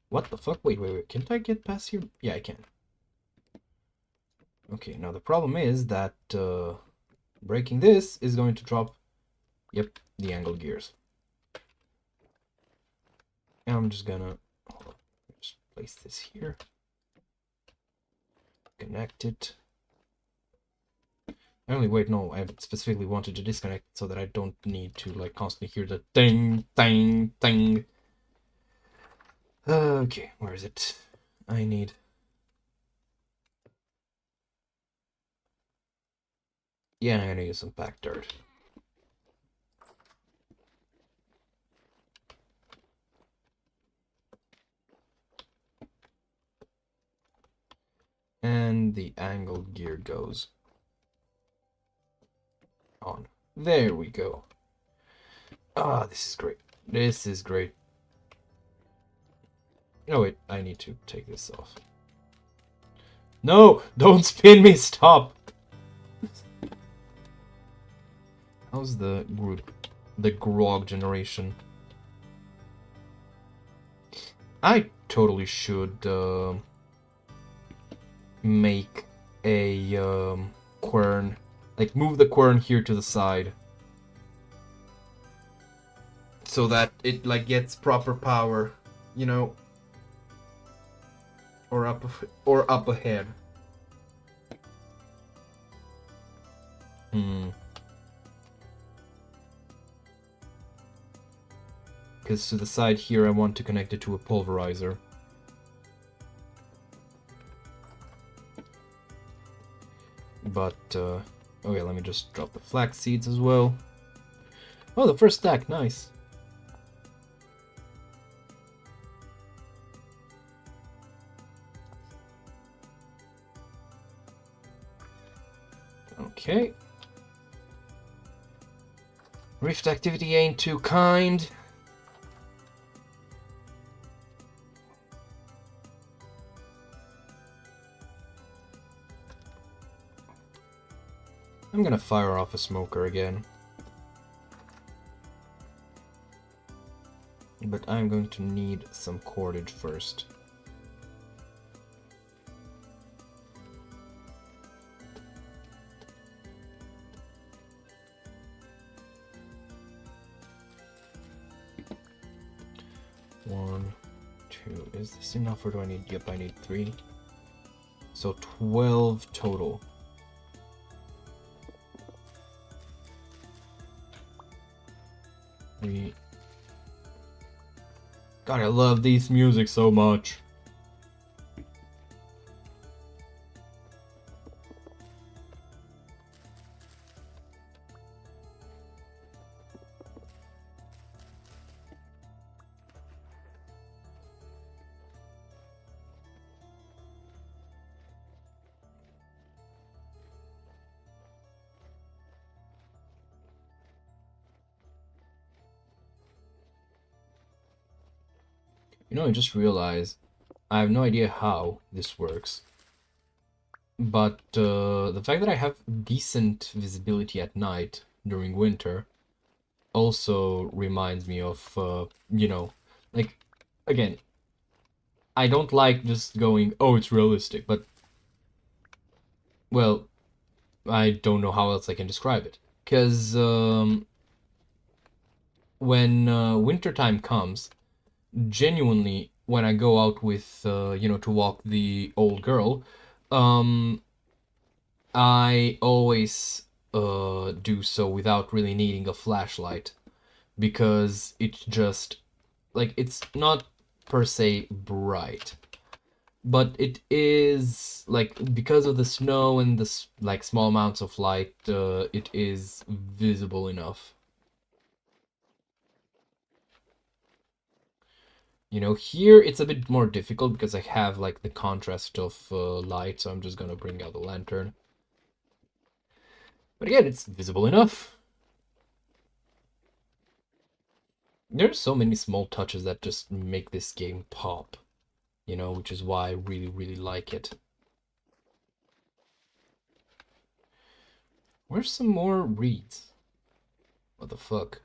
A: What the fuck? Wait. Can't I get past here? Yeah, I can. Okay, now the problem is that breaking this is going to drop, yep, the angle gears. And I'm just gonna just place this here. Connect it. Wait, no, I specifically wanted to disconnect so that I don't need to constantly hear the ding, ding, ding. Okay, where is it? I need... Yeah, I'm gonna use some packed dirt. And the angle gear goes on. There we go. Ah, this is great. This is great. Oh wait, I need to take this off. No! Don't spin me! Stop! How's the grog generation? I totally should make a quern. Move the quern here to the side. So that it gets proper power, or up ahead. Because to the side here I want to connect it to a pulverizer. But oh yeah, let me just drop the flax seeds as well. Oh, the first stack, nice. Okay. Rift activity ain't too kind. I'm gonna fire off a smoker again. But I'm going to need some cordage first. One, two. Is this enough or do I need? Yep, I need 3. So 12 total. God, I love this music so much. You know, I just realized I have no idea how this works. But the fact that I have decent visibility at night during winter also reminds me of, you know, like, again, I don't like just going, oh, it's realistic, but, well, I don't know how else I can describe it. Because when wintertime comes, genuinely, when I go out with, you know, to walk the old girl, I always do so without really needing a flashlight because it's just like it's not per se bright, but it is like because of the snow and the like small amounts of light, it is visible enough. You know, here it's a bit more difficult because I have like the contrast of light, so I'm just gonna bring out the lantern. But again, it's visible enough. There's so many small touches that just make this game pop, you know, which is why I really, really like it. Where's some more reeds? What the fuck?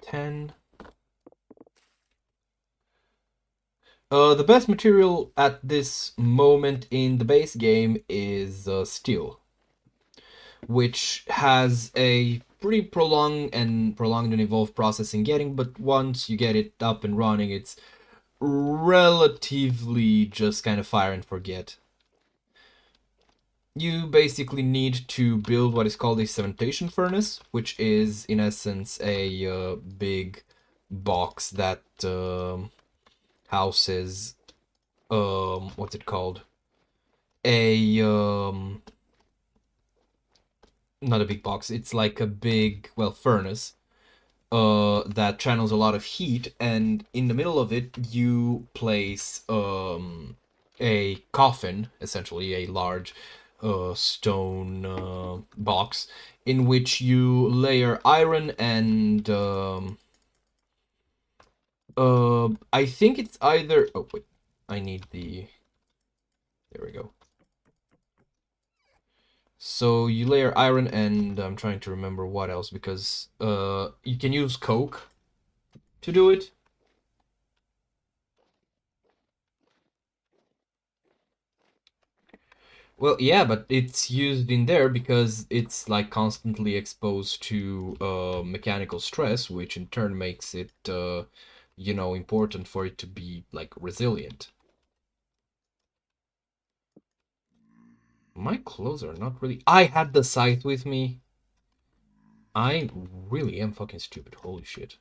A: Ten. The best material at this moment in the base game is steel, which has a pretty prolonged and involved process in getting, but once you get it up and running, it's relatively just kind of fire and forget. You basically need to build what is called a cementation furnace, which is in essence a big box that houses what's it called? A not a big box. It's like a big, well, furnace that channels a lot of heat, and in the middle of it you place a coffin, essentially a large stone box in which you layer iron and I think it's either, oh wait, I need the, there we go. So you layer iron and I'm trying to remember what else, because you can use coke to do it. Well, yeah, but it's used in there because it's like constantly exposed to mechanical stress, which in turn makes it, you know, important for it to be like resilient. My clothes are not really. I had the scythe with me. I really am fucking stupid. Holy shit.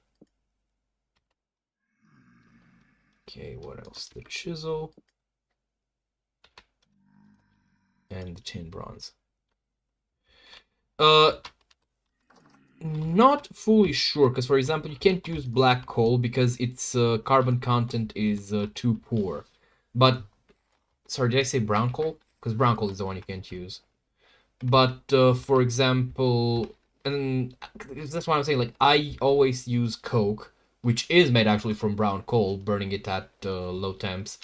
A: Okay, what else? The chisel. And the tin bronze. Not fully sure, because for example, you can't use black coal because its carbon content is too poor. But, sorry, did I say brown coal? Because brown coal is the one you can't use. But, for example, and that's why I'm saying, like, I always use coke, which is made actually from brown coal, burning it at low temps.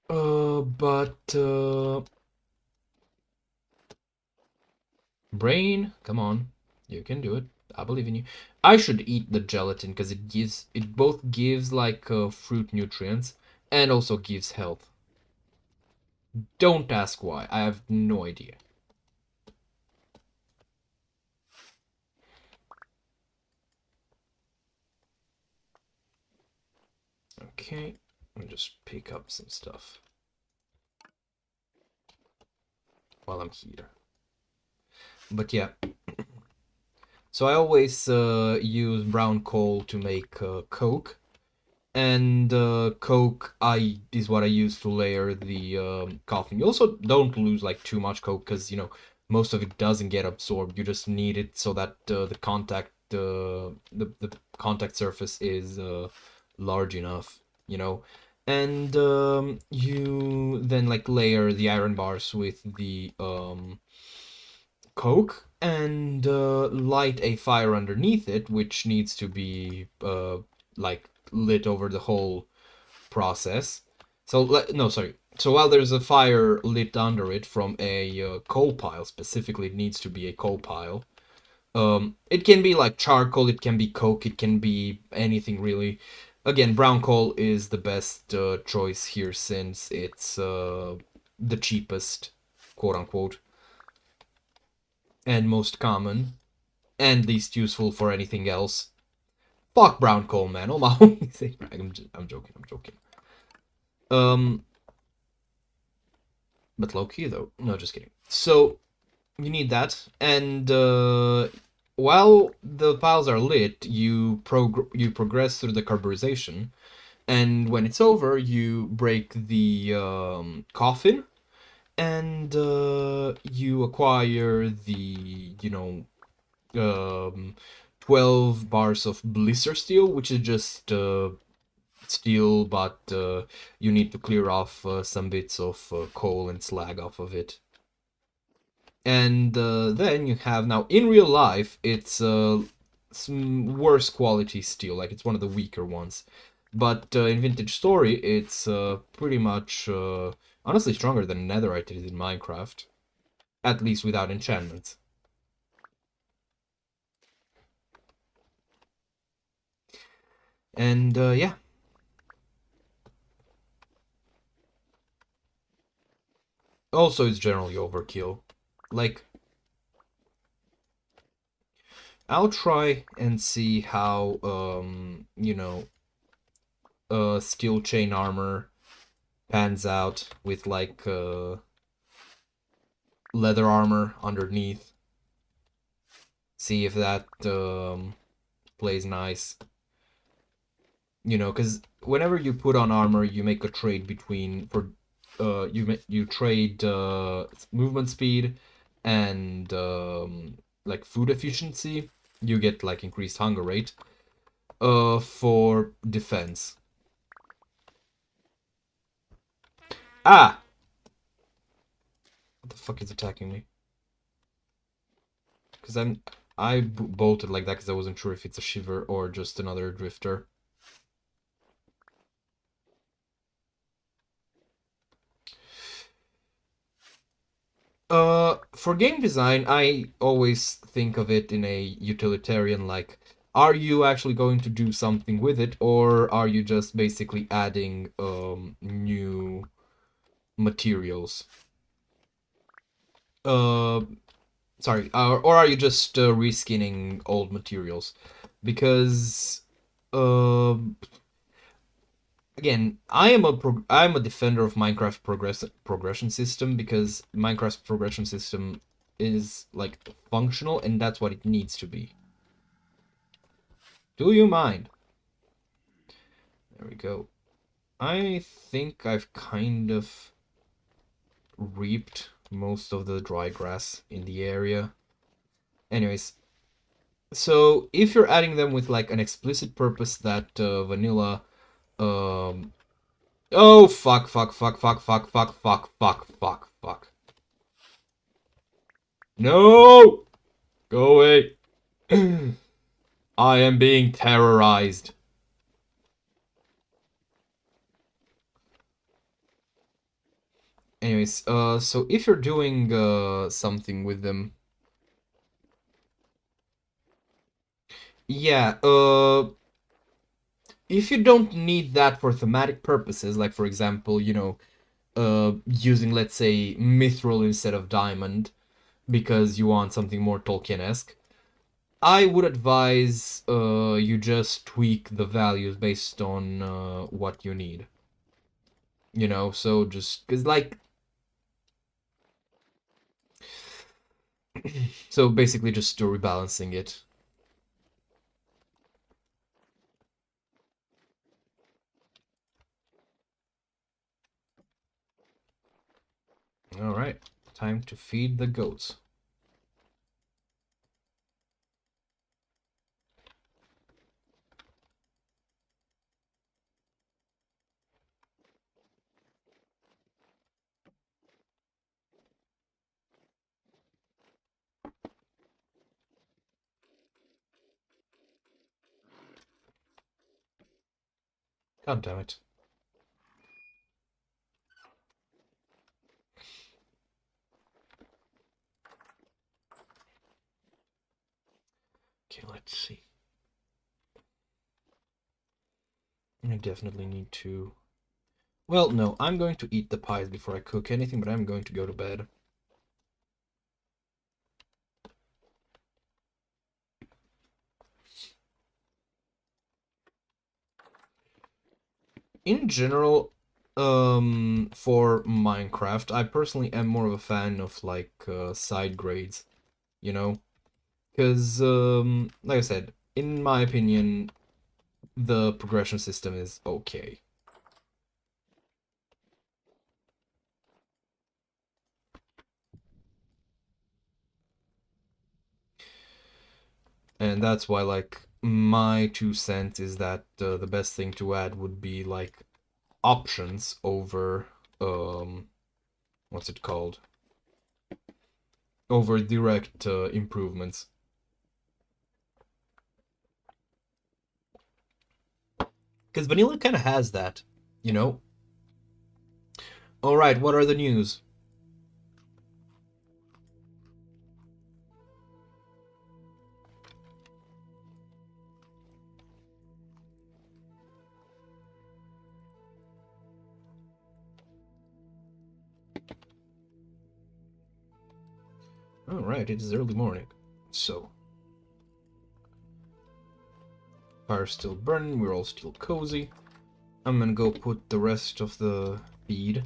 A: But brain, come on, you can do it. I believe in you. I should eat the gelatin because it both gives like fruit nutrients and also gives health. Don't ask why. I have no idea. Okay, let me just pick up some stuff while I'm here. But yeah, so I always use brown coal to make coke, and coke is what I use to layer the coffin. You also don't lose like too much coke because most of it doesn't get absorbed. You just need it so that the contact surface is large enough, and you then like layer the iron bars with the coke and light a fire underneath it, which needs to be like lit over the whole process. So no, sorry. So while there's a fire lit under it from a coal pile, specifically, it needs to be a coal pile. It can be like charcoal, it can be coke, it can be anything really. Again, brown coal is the best choice here since it's the cheapest, quote unquote, and most common, and least useful for anything else. Fuck brown coal, man. Oh my holy thing. I'm joking. I'm joking. Um, but low key though. No, just kidding. So you need that, and while the piles are lit, you progress through the carburization, and when it's over, you break the coffin, and you acquire the 12 bars of blister steel, which is just steel, but you need to clear off some bits of coal and slag off of it. And then you have now in real life, it's some worse quality steel, like it's one of the weaker ones. But in Vintage Story, it's pretty much honestly stronger than netherite is in Minecraft, at least without enchantments. And yeah. Also, it's generally overkill. Like, I'll try and see how, steel chain armor pans out with, like, leather armor underneath. See if that plays nice. Because whenever you put on armor, you make a trade you trade movement speed and like food efficiency. You get like increased hunger rate for defense. Ah, what the fuck is attacking me? Because I bolted like that because I wasn't sure if it's a shiver or just another drifter. For game design, I always think of it in a utilitarian, like, are you actually going to do something with it, or are you just basically adding new materials? Uh, Sorry, or are you just reskinning old materials? Because, uh, again, I'm a defender of Minecraft progression system because Minecraft's progression system is like functional and that's what it needs to be. Do you mind? There we go. I think I've kind of reaped most of the dry grass in the area. Anyways, so if you're adding them with like an explicit purpose that vanilla um oh fuck fuck fuck fuck fuck fuck fuck fuck fuck fuck No! Go away. I am being terrorized. Anyways, so if you're doing something with them, yeah, if you don't need that for thematic purposes, like for example, using let's say mithril instead of diamond because you want something more Tolkien-esque, I would advise you just tweak the values based on what you need. So just because so basically just rebalancing it. All right, time to feed the goats. God damn it. Okay, let's see. I definitely need to... Well, no, I'm going to eat the pies before I cook anything, but I'm going to go to bed. In general, for Minecraft, I personally am more of a fan of like side grades, you know? Because, like I said, in my opinion, the progression system is okay. And that's why, like, my 2 cents is that the best thing to add would be like options over, what's it called? Over direct improvements. Because vanilla kind of has that, you know? Alright, what are the news? Alright, it is early morning. So, fire's still burning, we're all still cozy. I'm gonna go put the rest of the feed.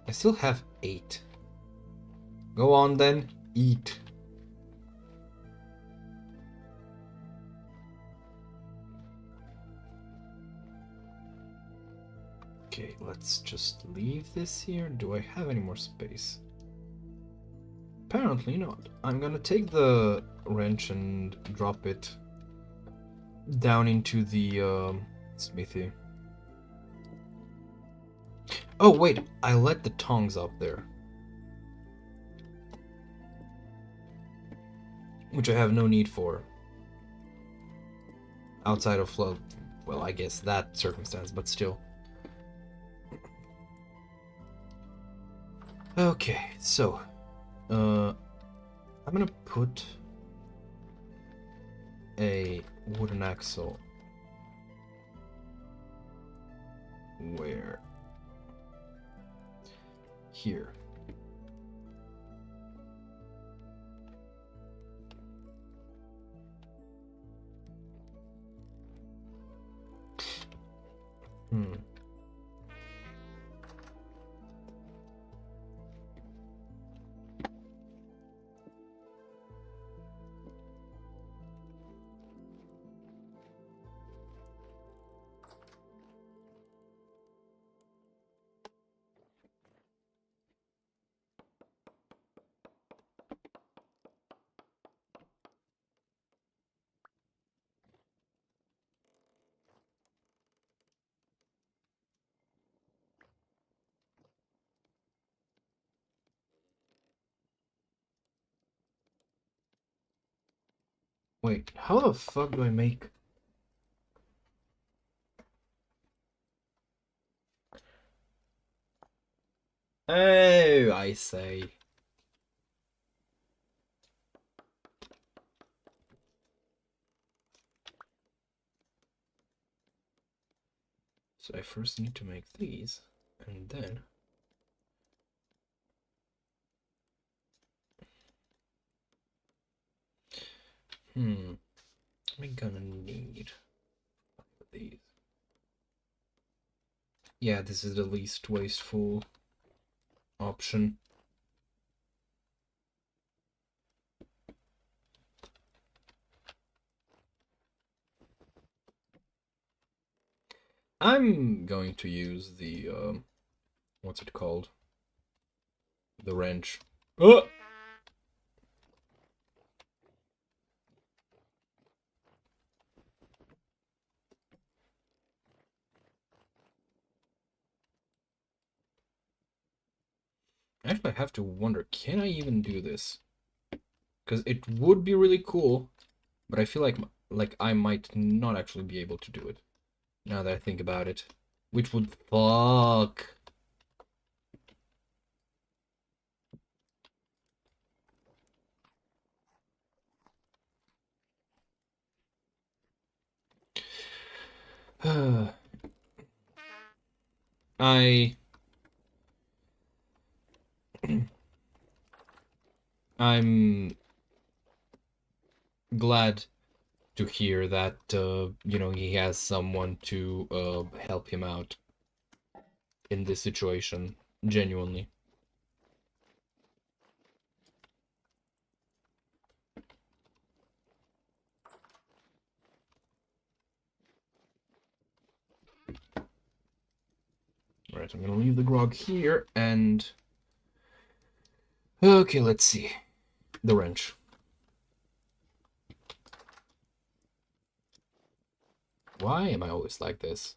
A: I still have 8. Go on then, eat. Okay, let's just leave this here. Do I have any more space? Apparently not. I'm gonna take the wrench and drop it down into the smithy. Oh wait, I let the tongs up there. Which I have no need for. Outside of flood. Well, I guess that circumstance, but still. Okay, so I'm gonna put a wooden axle where? Here. Hmm. Wait, how the fuck do I make... Oh, I say. So I first need to make these, and then... Am I gonna need these? Yeah, this is the least wasteful option. I'm going to use the, what's it called? The wrench. Oh! Actually, I have to wonder, can I even do this? Because it would be really cool, but I feel like I might not actually be able to do it. Now that I think about it. Which would fuck. I... I'm glad to hear that, you know, he has someone to help him out in this situation, genuinely. Right, I'm gonna leave the grog here, and... Okay, let's see. The wrench. Why am I always like this?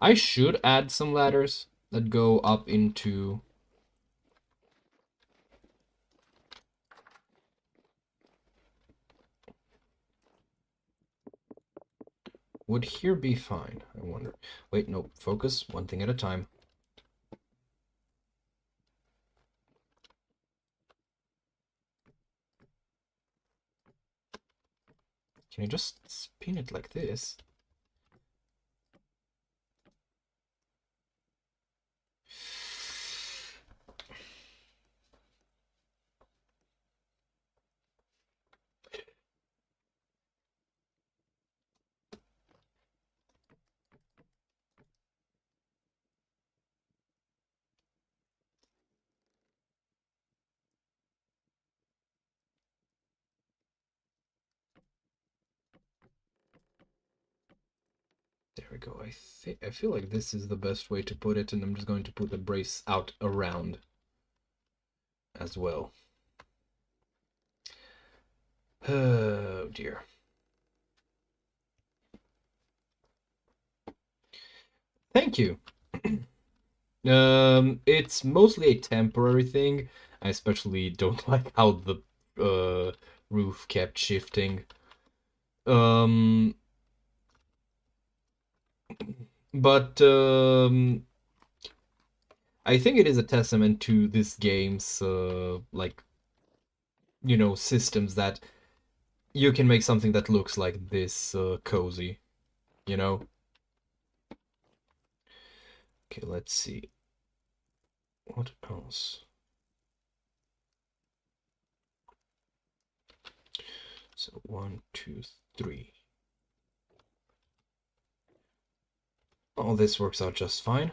A: I should add some ladders that go up into... Would here be fine? I wonder. Wait, no, focus one thing at a time. Can you just spin it like this? There we go. I feel like this is the best way to put it, and I'm just going to put the brace out around as well. Oh dear. Thank you. It's mostly a temporary thing. I especially don't like how the roof kept shifting. But I think it is a testament to this game's like, you know, systems that you can make something that looks like this cozy, you know? Okay, let's see. What else? So 1, 2, 3. Oh, this works out just fine.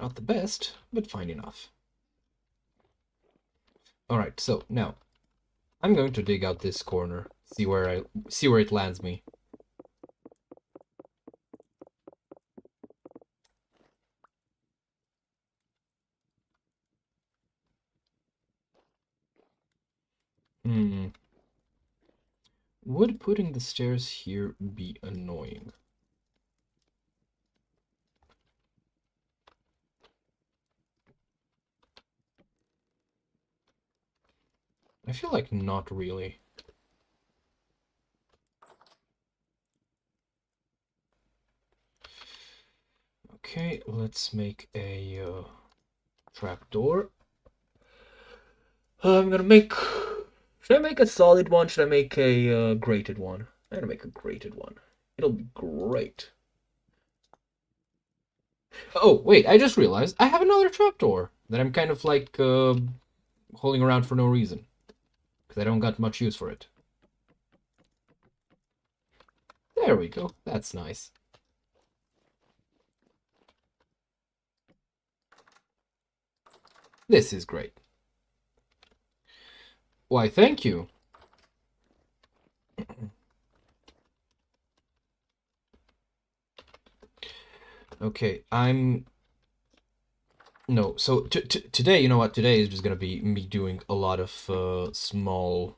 A: Not the best, but fine enough. Alright, so now I'm going to dig out this corner, see where it lands me. Would putting the stairs here be annoying? I feel like not really. Okay, let's make a trapdoor. I'm gonna make... Should I make a solid one? Should I make a grated one? I'm gonna make a grated one. It'll be great. Oh, wait, I just realized I have another trapdoor that I'm kind of like holding around for no reason. Because I don't got much use for it. There we go. That's nice. This is great. Why, thank you. Okay, No, so today, you know what? Today is just gonna be me doing a lot of smaller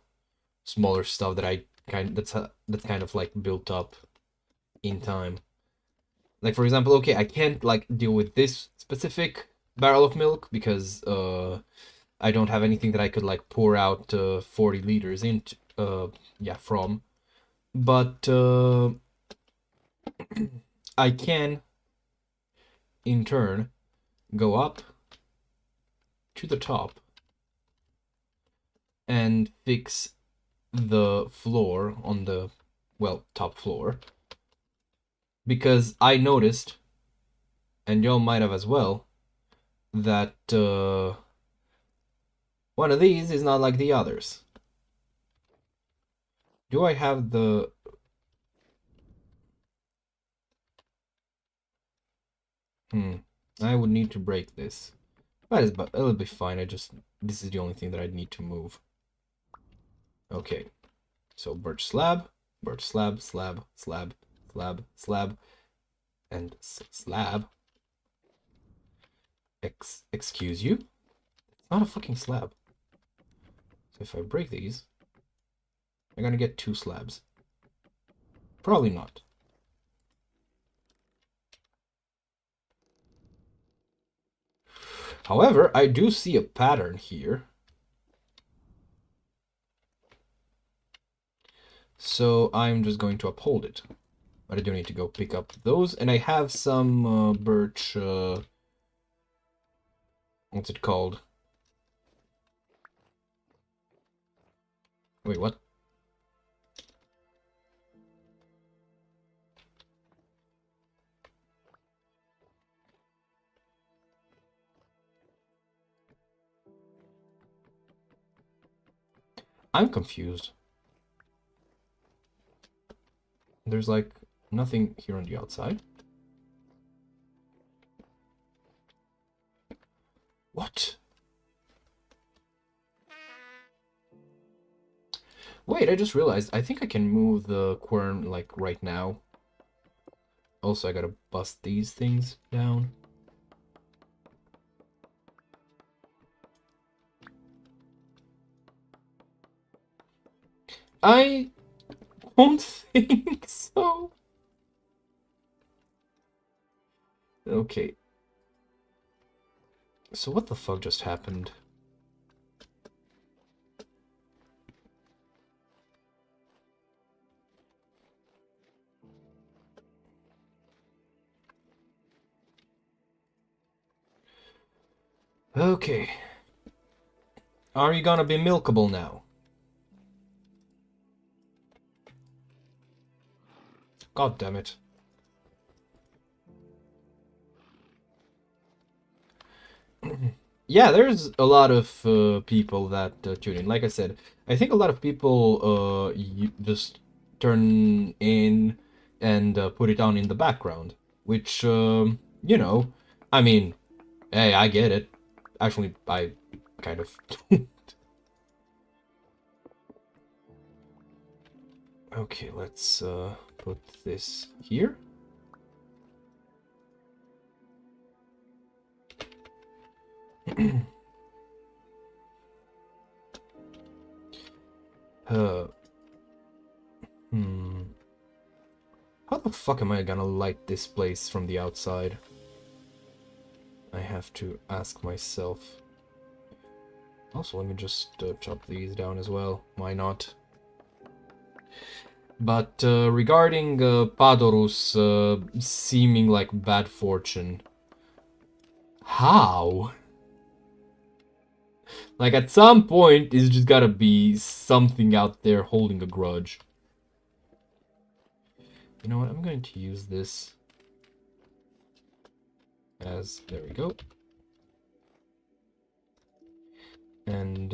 A: stuff that that's kind of like built up in time. Like for example, okay, I can't like deal with this specific barrel of milk because I don't have anything that I could like pour out 40 liters into yeah from, but I can in turn go up to the top and fix the floor on the, well, top floor, because I noticed, and y'all might have as well, that one of these is not like the others. Do I have the... I would need to break this. But it'll be fine. This is the only thing that I need to move. Okay. So birch slab, slab, slab, slab, and slab. Excuse you? It's not a fucking slab. So if I break these, I'm gonna get 2 slabs. Probably not. However, I do see a pattern here. So I'm just going to uphold it. But I do need to go pick up those. And I have some birch... what's it called? Wait, what? I'm confused. There's like nothing here on the outside. What? Wait, I just realized I think I can move the quern like right now. Also, I gotta bust these things down. I don't think so. Okay. So what the fuck just happened? Okay. Are you gonna be milkable now? God damn it. Yeah, there's a lot of people that tune in. Like I said, I think a lot of people just turn in and put it on in the background, which, you know, I mean, hey, I get it. Actually, I kind of... Okay, let's put this here. uh, How the fuck am I gonna light this place from the outside? I have to ask myself. Also, let me just chop these down as well. Why not? But regarding Padorus seeming like bad fortune, how? Like, at some point, it's just gotta be something out there holding a grudge. You know what? I'm going to use this as... There we go. And,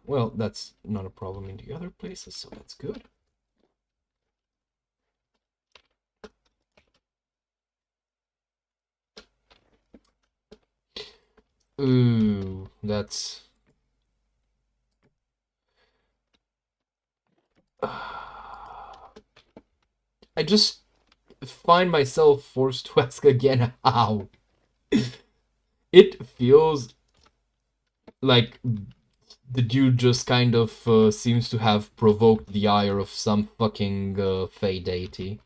A: well, that's not a problem in the other places, so that's good. Ooh, that's... I just find myself forced to ask again how. It feels like the dude just kind of seems to have provoked the ire of some fucking fey deity.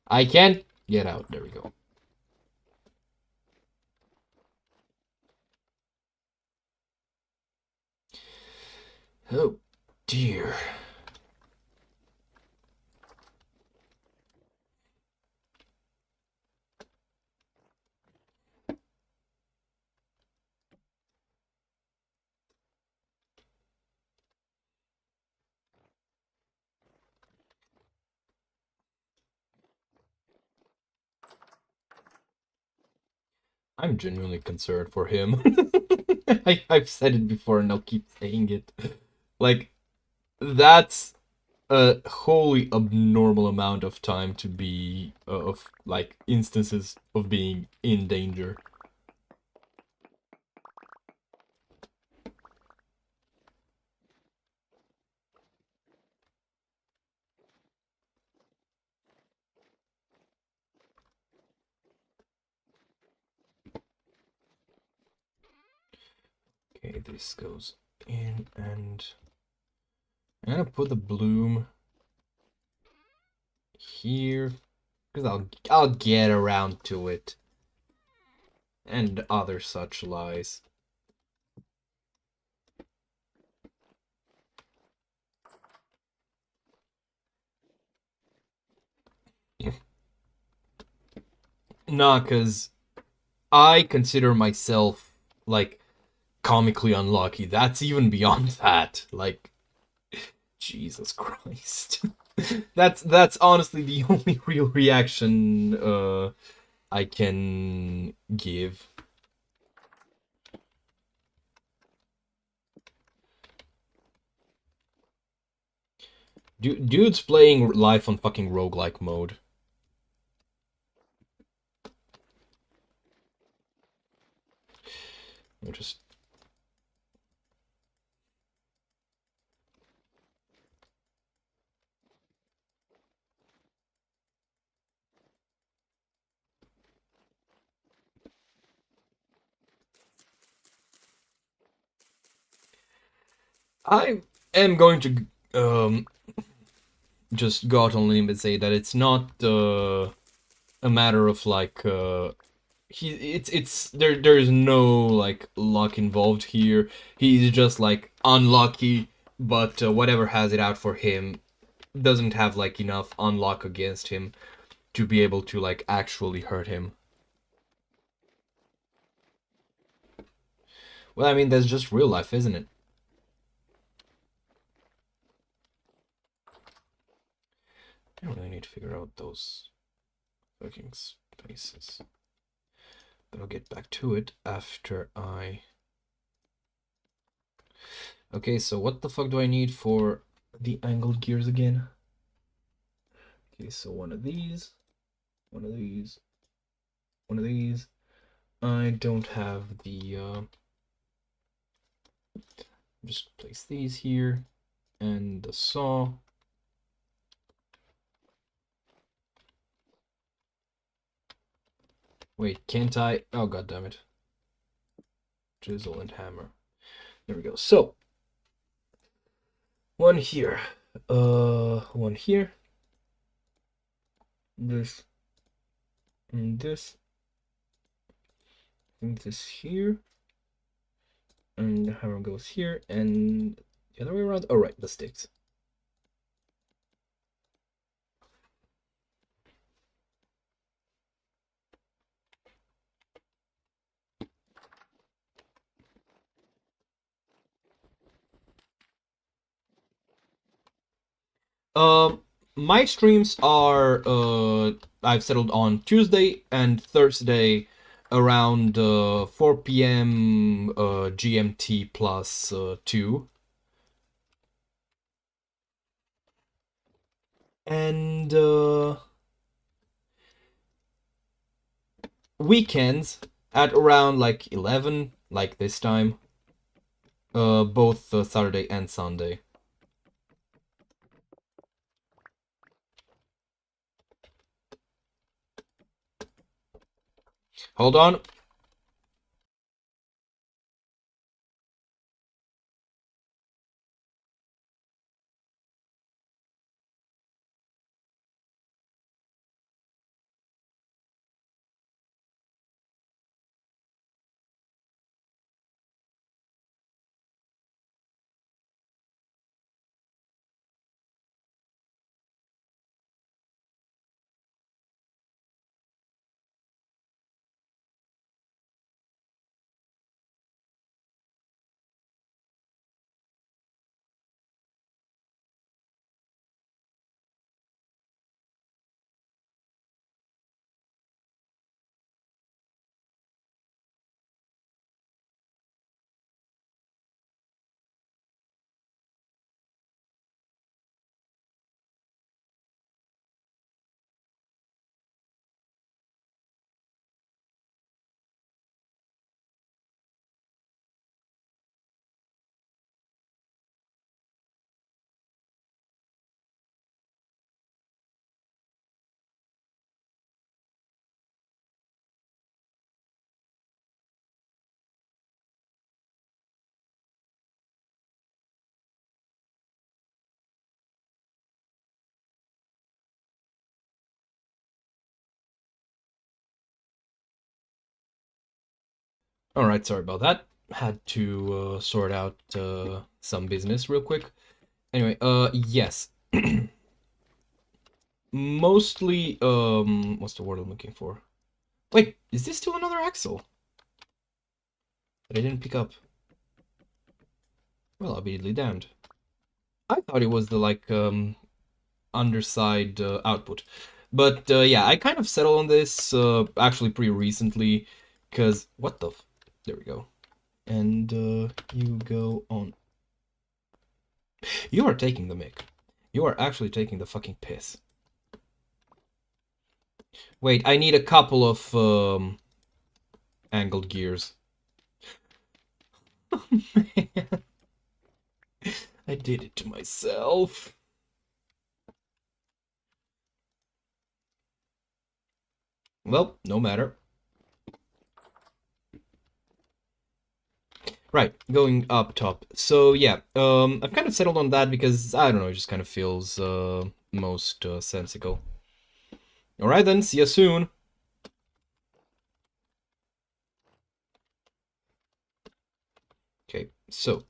A: I can't get out. There we go. Oh, dear. I'm genuinely concerned for him. I've said it before and I'll keep saying it. Like, that's a wholly abnormal amount of time to be, of, like, instances of being in danger. Okay, this goes in, and I'm gonna put the bloom here because I'll get around to it, and other such lies. Nah, cause I consider myself like comically unlucky. That's even beyond that. Like, Jesus Christ. That's honestly the only real reaction I can give. Dude's playing life on fucking roguelike mode. I'll just... I am going to just go out on a limb and say that it's not a matter of like there's no like luck involved here. He's just like unlucky, but whatever has it out for him doesn't have like enough unluck against him to be able to like actually hurt him. Well, I mean, that's just real life, isn't it? I don't really need to figure out those fucking spaces. But I'll get back to it after I... Okay, so what the fuck do I need for the angled gears again? Okay, so one of these, one of these, one of these. I don't have the... just place these here, and the saw. Wait, can't I? Oh, god damn it. Chisel and hammer. There we go. So, one here. One here. This. And this. And this here. And the hammer goes here, and the other way around. Oh, right, the sticks. Um, my streams are I've settled on Tuesday and Thursday around 4 p.m. GMT plus 2. And weekends at around like 11, like this time. Both Saturday and Sunday. Hold on. All right, sorry about that. Had to sort out some business real quick. Anyway, yes. Mostly, what's the word I'm looking for? Wait, is this still another axle that I didn't pick up? Well, I'll be damned. I thought it was the, like, underside output. But, yeah, I kind of settled on this, actually pretty recently, because, what the there we go. And, you go on. You are taking the mic. You are actually taking the fucking piss. Wait, I need a couple of angled gears. Oh, man. I did it to myself. Well, no matter. Right, going up top. So yeah, I've kind of settled on that because I don't know, it just kind of feels most sensical. All right then, see you soon. Okay, so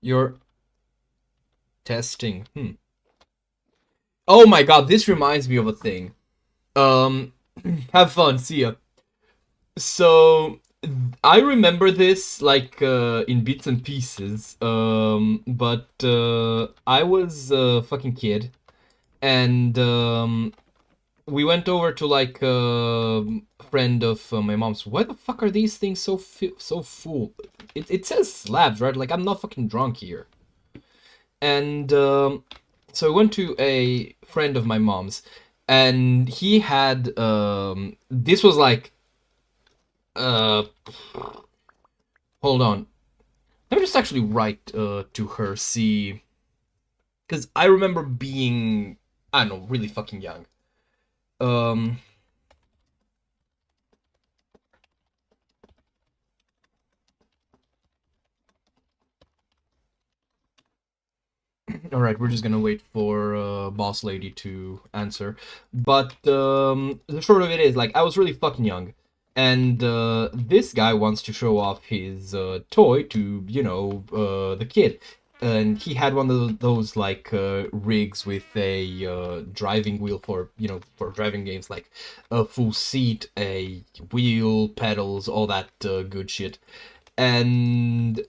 A: you're testing. Oh my god, this reminds me of a thing. Um, have fun. See ya. So I remember this like in bits and pieces. But I was a fucking kid, and we went over to like a friend of my mom's. Why the fuck are these things so full? It says slabs, right? Like I'm not fucking drunk here. And so I went to a friend of my mom's, and he had this was like uh hold on. Let me just actually write to her, see, because I remember being, I don't know, really fucking young. Um, All right, we're just gonna wait for boss lady to answer. But the short of it is, like, I was really fucking young, and this guy wants to show off his toy to, the kid, and he had one of those like rigs with a driving wheel for for driving games, like a full seat, a wheel, pedals, all that good shit. And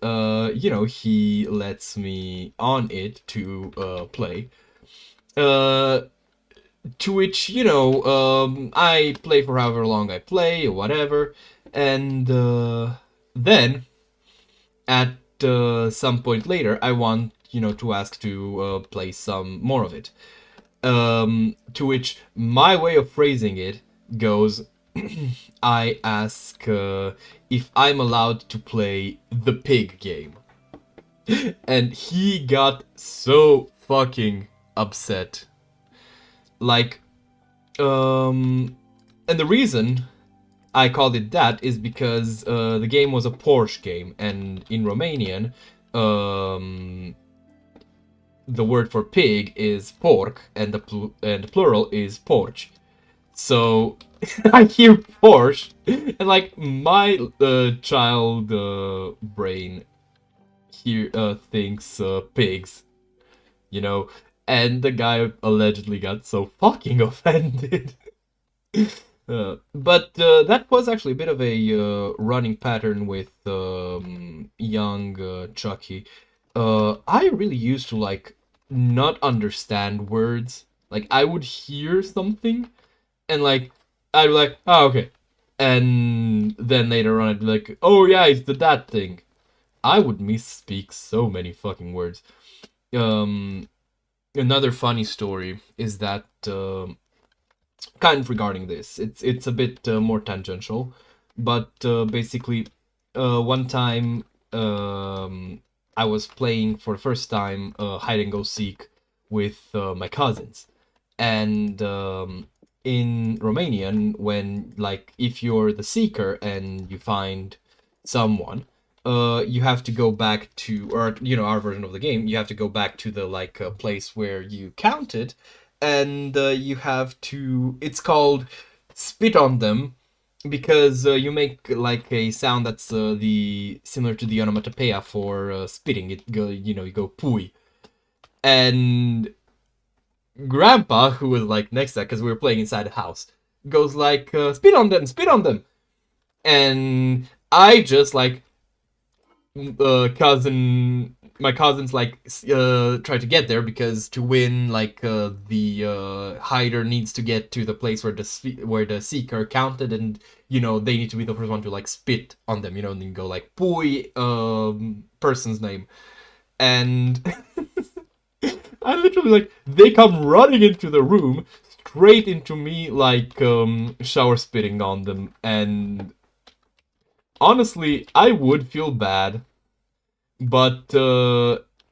A: he lets me on it to play, uh to which I play for however long I play or whatever. And then at some point later I want to ask to play some more of it, to which my way of phrasing it goes, I ask if I'm allowed to play the pig game. And he got so fucking upset. Like, and the reason I called it that is because the game was a Porsche game, and in Romanian, the word for pig is porc, and the plural is porci. So I hear Porsche, and like my child brain here thinks pigs, and the guy allegedly got so fucking offended. But that was actually a bit of a running pattern with young Chucky. I really used to like not understand words. Like I would hear something, and like I'd be like, oh okay, and then later on I'd be like, oh yeah, it's that thing. I would misspeak so many fucking words. Another funny story is that kind of regarding this. It's a bit more tangential, but basically, one time I was playing for the first time hide and go seek with my cousins, and in Romanian, when like if you're the seeker and you find someone, you have to go back to, or our version of the game, you have to go back to the like place where you counted, and you have to. It's called spit on them, because you make like a sound that's the similar to the onomatopoeia for spitting. It go you go pui, and Grandpa, who was like next to that, because we were playing inside the house, goes like spit on them, and I just like my cousins like try to get there, because to win like the hider needs to get to the place where the seeker counted, and they need to be the first one to like spit on them, and then go like pui person's name, and I literally like they come running into the room straight into me, like shower spitting on them. And honestly, I would feel bad, but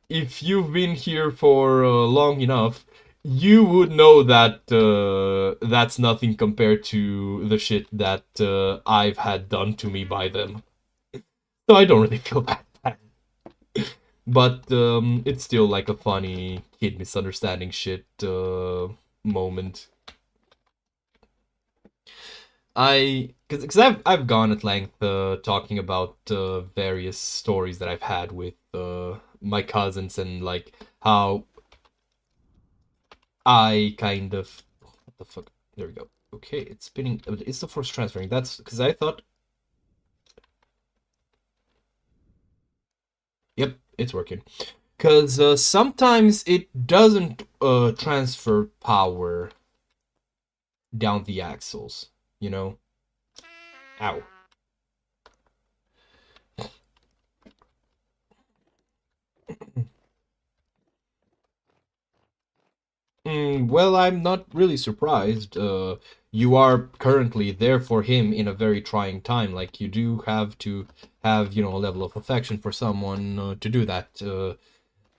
A: if you've been here for long enough, you would know that that's nothing compared to the shit that I've had done to me by them. So I don't really feel bad. But it's still like a funny kid misunderstanding shit moment. Because I've gone at length talking about various stories that I've had with my cousins, and like how I kind of, what the fuck, there we go. Okay, it's spinning. It's the force transferring. That's because I thought. Yep, it's working. Because sometimes it doesn't transfer power down the axles, Ow. Well, I'm not really surprised. You are currently there for him in a very trying time. Like, you do have to have, a level of affection for someone to do that.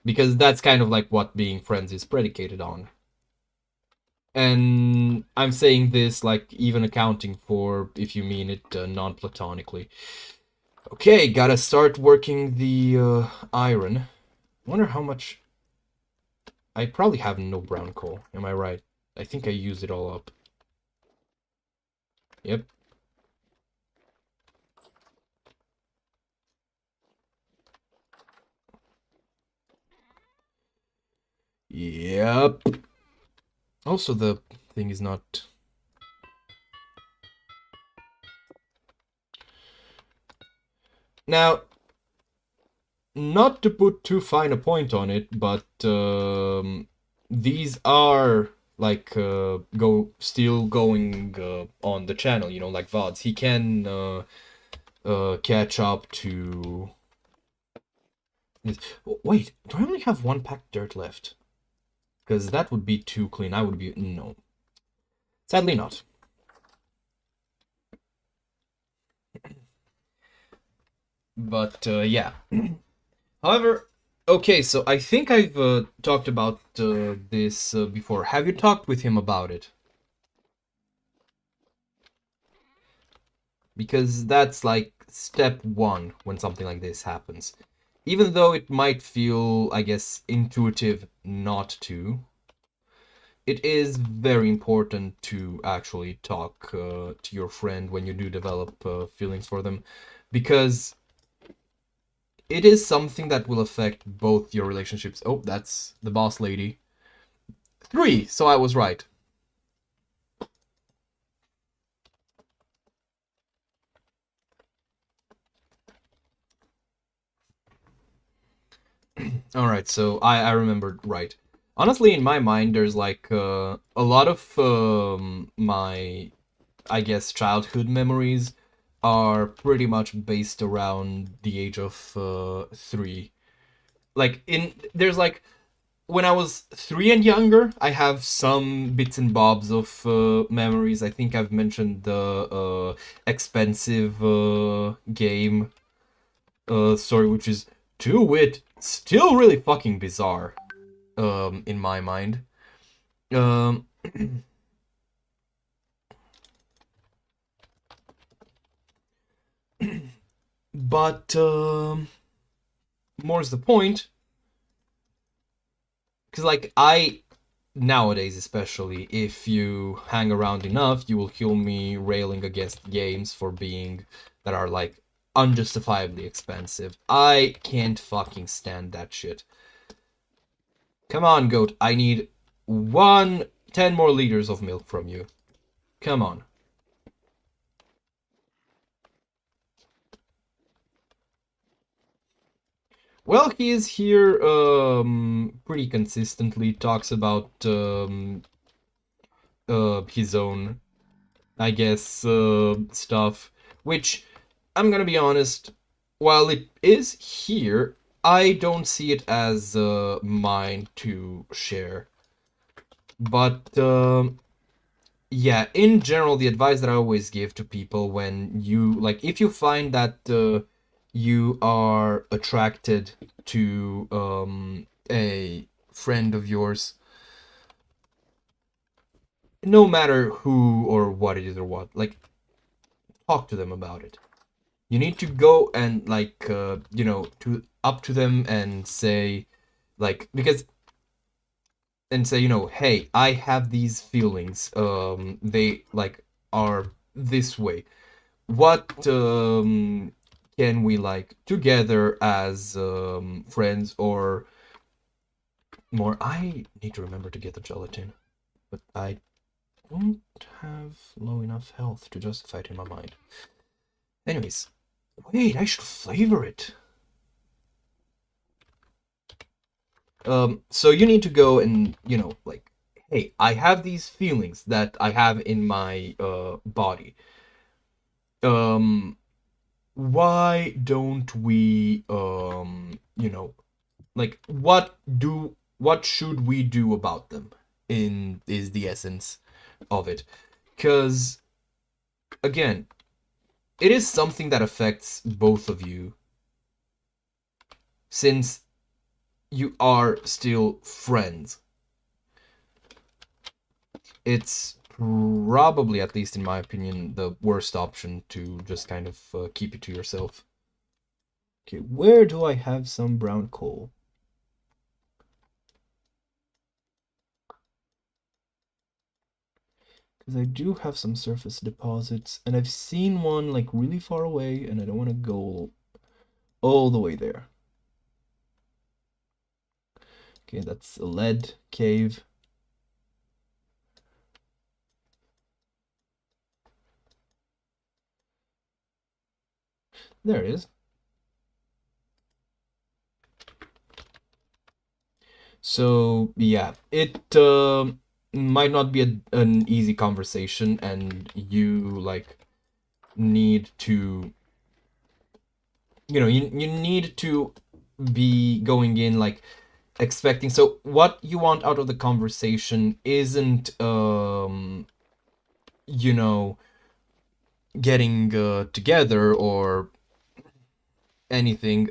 A: Because that's kind of like what being friends is predicated on. And I'm saying this, like, even accounting for if you mean it non-platonically. Okay, gotta start working the iron. Wonder how much I probably have no brown coal. Am I right? I think I used it all up. Yep. Yep. Also, the thing is not... Now, not to put too fine a point on it, but these are like still going on the channel, you know, like VODs. He can catch up to... Wait, do I only have one packed dirt left? Because that would be too clean. I would be... No. Sadly not. But yeah. However, okay, so I think I've talked about this before. Have you talked with him about it? Because that's like step one when something like this happens. Even though it might feel, I guess, intuitive not to, it is very important to actually talk to your friend when you do develop feelings for them, because it is something that will affect both your relationships. Oh, that's the boss lady. 3, so I was right. Alright, so I remembered right. Honestly, in my mind, there's like a lot of my, I guess, childhood memories are pretty much based around the age of 3. Like, there's like, when I was 3 and younger, I have some bits and bobs of memories. I think I've mentioned the expensive game story, which is to wit still really fucking bizarre in my mind. Um, but more's the point, because like nowadays, especially, if you hang around enough, you will hear me railing against games for being that are like unjustifiably expensive. I can't fucking stand that shit. Come on, goat. I need 10 more liters of milk from you. Come on. Well, he is here pretty consistently, talks about his own, I guess, stuff, which, I'm gonna be honest, while it is here, I don't see it as mine to share. But yeah, in general, the advice that I always give to people when you, like, if you find that you are attracted to a friend of yours, no matter who or what it is or what, like, talk to them about it. You need to go and, like, you know, to up to them and say, like, because, and say, you know, hey, I have these feelings. They, like, are this way. What can we, like, together as friends or more? I need to remember to get the gelatin, but I don't have low enough health to justify it in my mind. Anyways, wait, I should flavor it. So you need to go and, you know, like, hey, I have these feelings that I have in my body. Why don't we you know, like, what should we do about them is the essence of it. Because again, it is something that affects both of you, since you are still friends. It's probably, at least in my opinion, the worst option to just kind of keep it to yourself. Okay, where do I have some brown coal? Because I do have some surface deposits, and I've seen one like really far away, and I don't want to go all the way there. Okay, that's a lead cave. There it is. So yeah, it might not be an easy conversation, and you like need to, you need to be going in like expecting. So what you want out of the conversation isn't you know getting together or anything.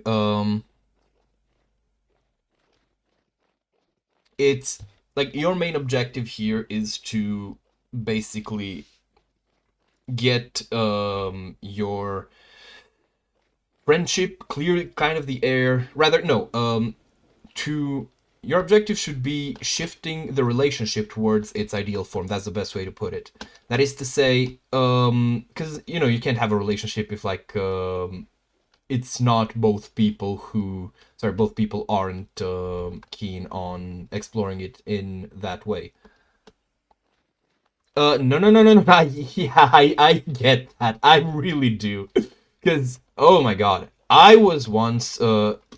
A: It's like your main objective here is to basically get your friendship clear kind of the air. Rather, no, to your objective should be shifting the relationship towards its ideal form. That's the best way to put it. That is to say, because you can't have a relationship if like it's not both people both people aren't keen on exploring it in that way. No, no, no, no, no. I get that. I really do. Because, oh my god. I was once,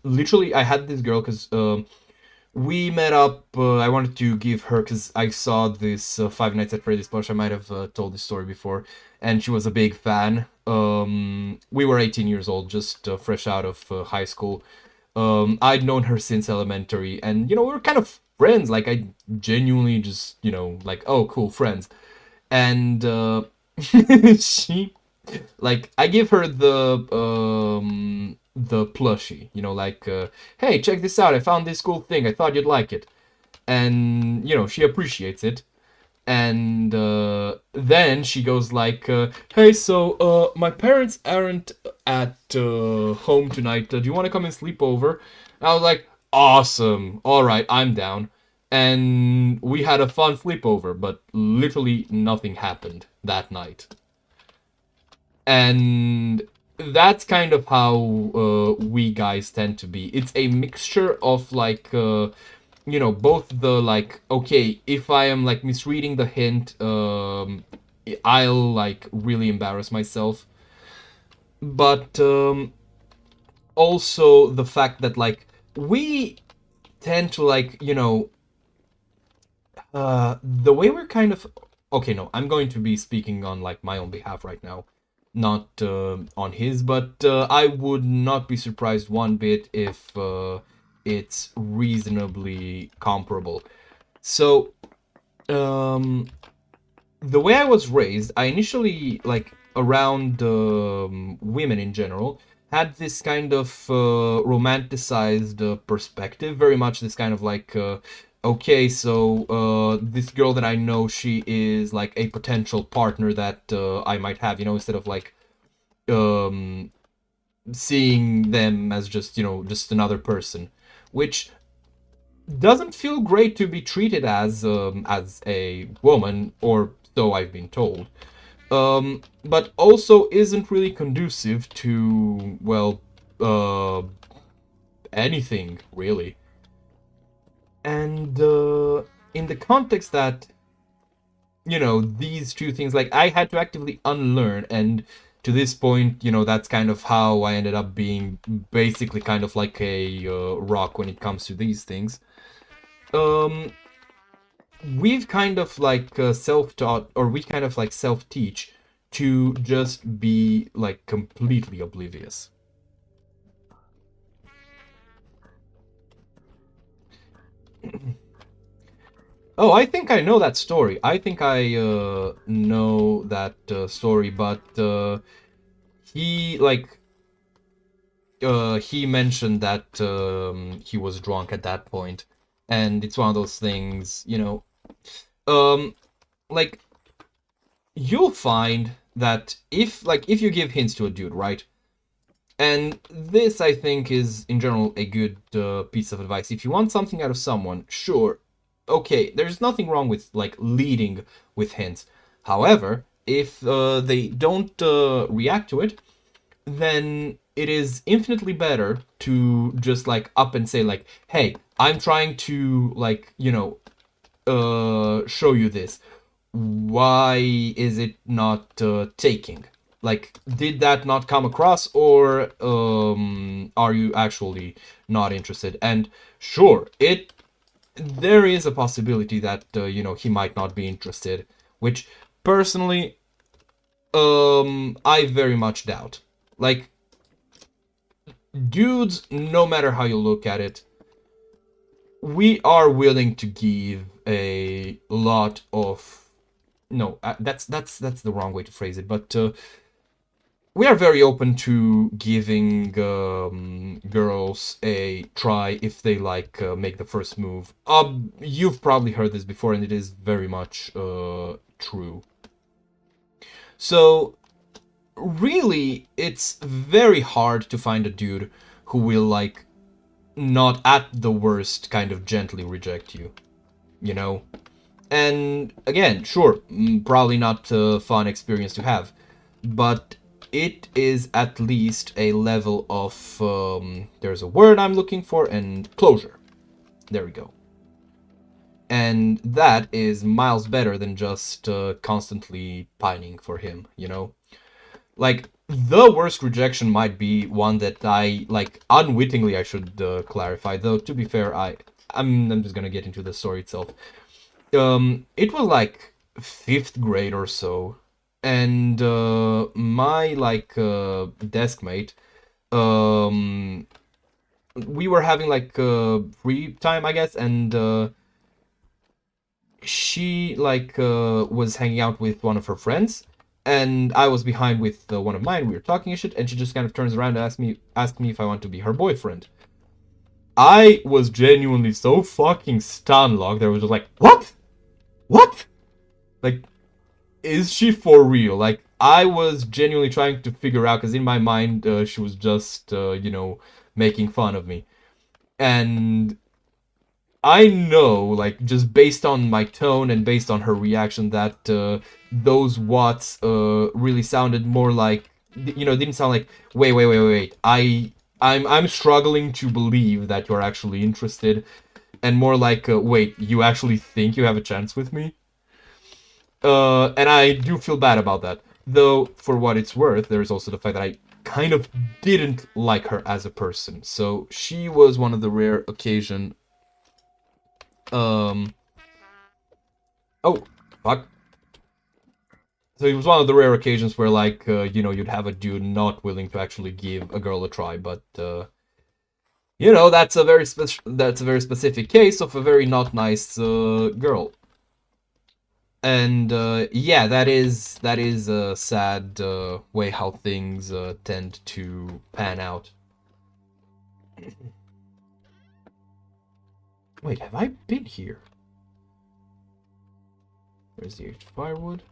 A: literally, I had this girl, because, we met up, I wanted to give her, because I saw this Five Nights at Freddy's plush. I might have told this story before, and she was a big fan. We were 18 years old, just fresh out of high school. I'd known her since elementary, and, we were kind of friends. Like, I genuinely just, like, oh, cool, friends. And she, like, I give her the plushie, like, hey, check this out, I found this cool thing, I thought you'd like it. And she appreciates it. And then she goes like, hey, so my parents aren't at home tonight, do you want to come and sleep over? I was like, awesome, all right, I'm down. And we had a fun sleepover, but literally nothing happened that night. And that's kind of how we guys tend to be. It's a mixture of like, both the like, okay, if I am like misreading the hint, I'll like really embarrass myself. But also the fact that like we tend to like, the way we're kind of, okay, no, I'm going to be speaking on like my own behalf right now, not on his, but I would not be surprised one bit if it's reasonably comparable. So the way I was raised, I initially, like, around women in general, had this kind of romanticized perspective, very much this kind of like, okay, so this girl that I know, she is like a potential partner that I might have, instead of like um, seeing them as just, just another person, which doesn't feel great to be treated as a woman, or so I've been told. But also isn't really conducive to, well, anything really. And in the context that, these two things, like, I had to actively unlearn, and to this point, that's kind of how I ended up being basically kind of like a rock when it comes to these things. We've kind of like self-taught, or we kind of like self-teach to just be like completely oblivious. Oh, I think I know that story. I think I know that story, but he like he mentioned that he was drunk at that point, and it's one of those things, um, like, you'll find that if you give hints to a dude, right? And this, I think, is in general a good piece of advice. If you want something out of someone, sure, okay, there's nothing wrong with like leading with hints, However, if they don't react to it, then it is infinitely better to just like up and say like, hey, I'm trying to like, show you this. Why is it not taking? Like, did that not come across, or are you actually not interested? And sure, there is a possibility that he might not be interested, which personally I very much doubt. Like, dudes, no matter how you look at it, we are willing to give a lot of no, that's the wrong way to phrase it, but we are very open to giving girls a try if they like make the first move. You've probably heard this before, and it is very much true. So really, it's very hard to find a dude who will like not at the worst kind of gently reject you, you know? And again, sure, probably not a fun experience to have, but it is at least a level of, there's a word I'm looking for, and closure. There we go. And that is miles better than just constantly pining for him, you know? Like, the worst rejection might be one that I, like, unwittingly I should clarify, though, to be fair, I'm just gonna get into the story itself. It was, like, 5th grade or so, and my, like, desk mate, we were having, like, free time, I guess, and she, like, was hanging out with one of her friends, and I was behind with one of mine. We were talking and shit, and she just kind of turns around and asked me if I want to be her boyfriend. I was genuinely so fucking stun-locked. I was just like, what? What? Like, is she for real? Like, I was genuinely trying to figure out, because in my mind, she was just, making fun of me. And I know, like, just based on my tone and based on her reaction, that those watts really sounded more like, didn't sound like, wait. I'm struggling to believe that you're actually interested, and more like, wait, you actually think you have a chance with me? And I do feel bad about that. Though, for what it's worth, there's also the fact that I kind of didn't like her as a person. So she was one of the rare occasion. Oh, fuck. So it was one of the rare occasions where, like, you'd have a dude not willing to actually give a girl a try, but that's a very specific case of a very not nice girl. And yeah, that is a sad way how things tend to pan out. Wait, have I been here? Where's the firewood?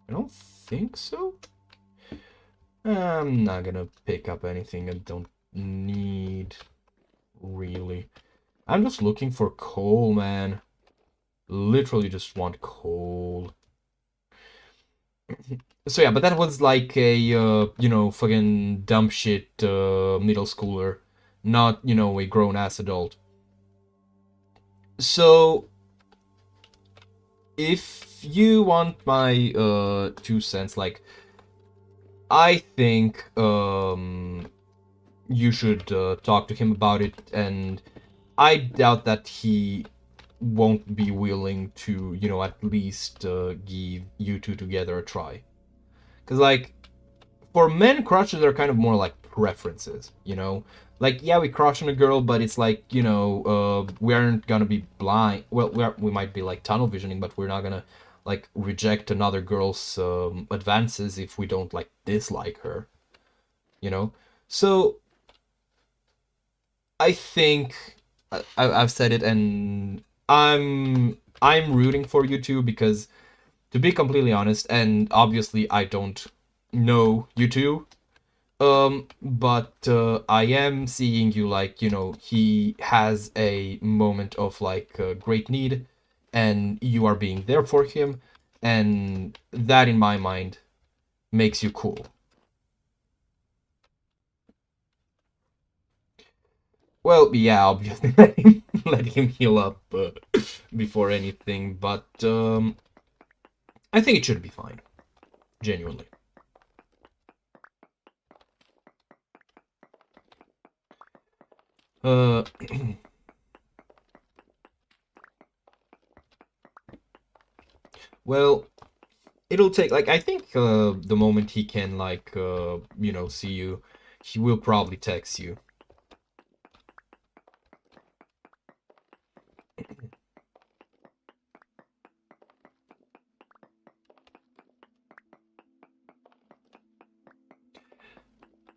A: I don't think so. I'm not gonna pick up anything I don't need, really. I'm just looking for coal, man. Literally just want coal. So yeah, but that was like a, fucking dumb shit middle schooler. Not, a grown-ass adult. So, if you want my 2 cents, like, I think you should talk to him about it, and I doubt that he won't be willing to, at least give you two together a try. Because, like, for men, crushes are kind of more like preferences, Like, yeah, we crush on a girl, but it's like, we aren't gonna be blind. Well, we might be, like, tunnel visioning, but we're not gonna, like, reject another girl's advances if we don't, like, dislike her, So, I think I've said it, and I'm rooting for you two, because, to be completely honest, and obviously I don't know you two, but I am seeing you, like, he has a moment of, like, great need, and you are being there for him, And that, in my mind, makes you cool. Well, yeah, obviously, let him heal up before anything, but I think it should be fine, genuinely. Uh, well, it'll take, like, I think the moment he can, like, see you, he will probably text you.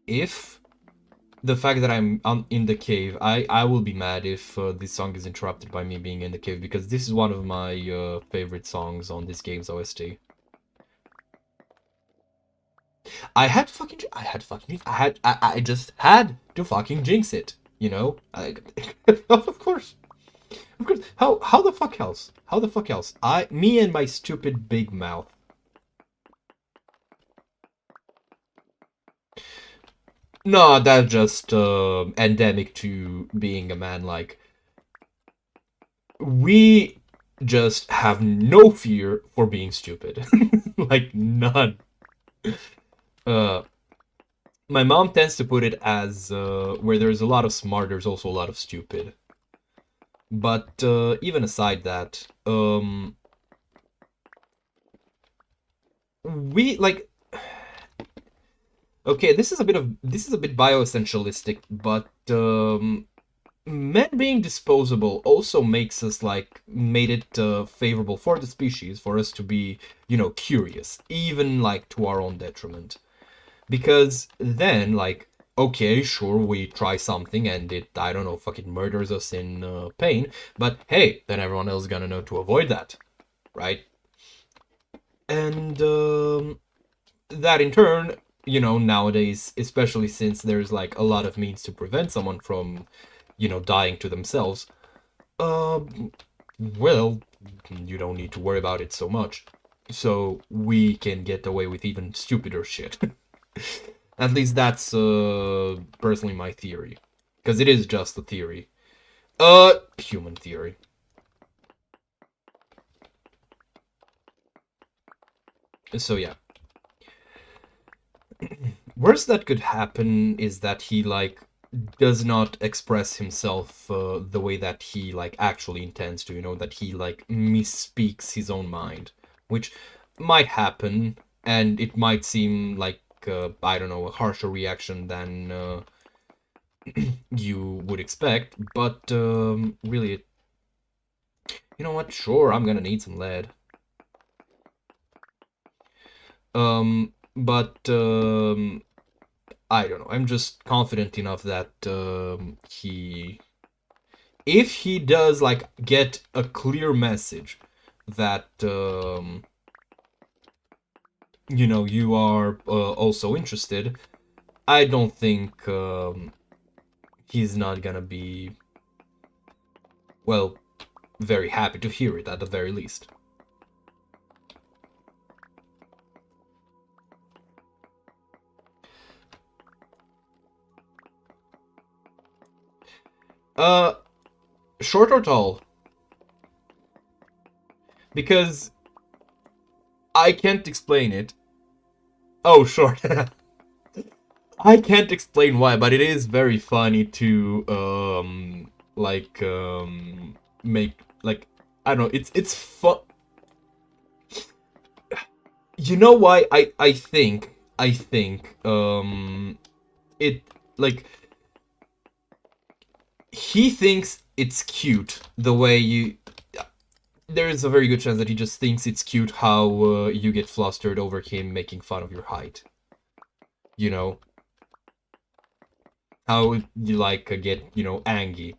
A: If the fact that I'm in the cave, I will be mad if this song is interrupted by me being in the cave, because this is one of my favorite songs on this game's OST. I just had to fucking jinx it, you know? Of course. Of course. How the fuck else? How the fuck else? Me and my stupid big mouth. No, that's just endemic to being a man. Like, we just have no fear for being stupid. Like, none. Uh, my mom tends to put it as where there's a lot of smart, there's also a lot of stupid. But even aside that, we like. Okay, this is a bit bioessentialistic, but men being disposable also makes us made it favorable for the species for us to be, curious, even like to our own detriment. Because then, like, okay, sure, we try something and it, I don't know, fucking murders us in pain, but hey, then everyone else is gonna know to avoid that, right? And that in turn, nowadays, especially since there's like a lot of means to prevent someone from, dying to themselves, well, you don't need to worry about it so much. So we can get away with even stupider shit. At least that's personally my theory. Because it is just a theory. Human theory. So yeah. Worst that could happen is that he, like, does not express himself the way that he, like, actually intends to, that he, like, misspeaks his own mind. Which might happen, and it might seem like, I don't know, a harsher reaction than you would expect, but really, you know what? Sure, I'm gonna need some lead. But I don't know. I'm just confident enough that if he does, like, get a clear message that you are also interested, I don't think he's not gonna be, well, very happy to hear it at the very least. Uh, Short or tall? Because I can't explain it. Oh, short. I can't explain why, but it is very funny to make, like, I don't know, it's fun. You know why I think it, like, he thinks it's cute the way you, there is a very good chance that he just thinks it's cute how you get flustered over him making fun of your height. You know? How you, like, get, angry.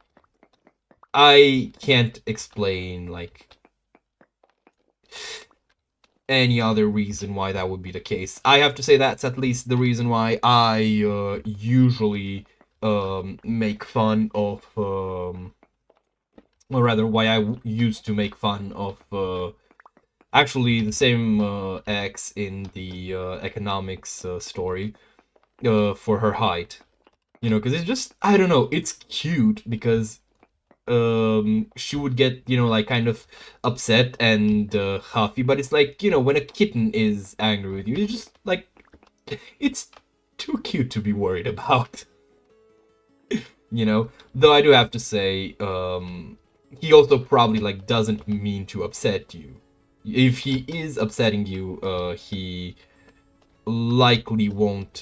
A: I can't explain, like, any other reason why that would be the case. I have to say that's at least the reason why I usually make fun of, or rather, why I used to make fun of Actually, the same X in the economics story for her height. You know, because it's just, I don't know, it's cute because she would get, you know, like kind of upset and huffy, but it's like, you know, when a kitten is angry with you, it's just like, it's too cute to be worried about. You know, though I do have to say, he also probably like doesn't mean to upset you. If he is upsetting you, he likely won't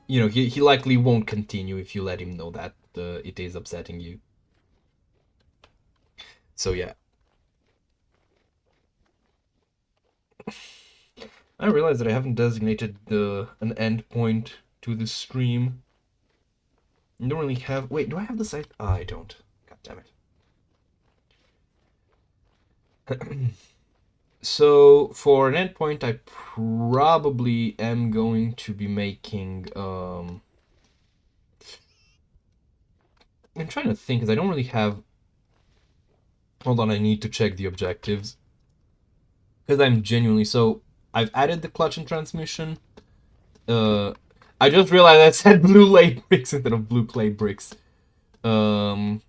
A: you know, he likely won't continue if you let him know that it is upsetting you. So yeah. I realize that I haven't designated an endpoint to the stream. I don't really have... Wait, do I have the site? Oh, I don't. God damn it. So, for an endpoint, I probably am going to be making... I'm trying to think, because I don't really have... Hold on, I need to check the objectives. Because I'm genuinely... So, I've added the clutch and transmission. I just realized I said blue laid bricks instead of blue clay bricks. You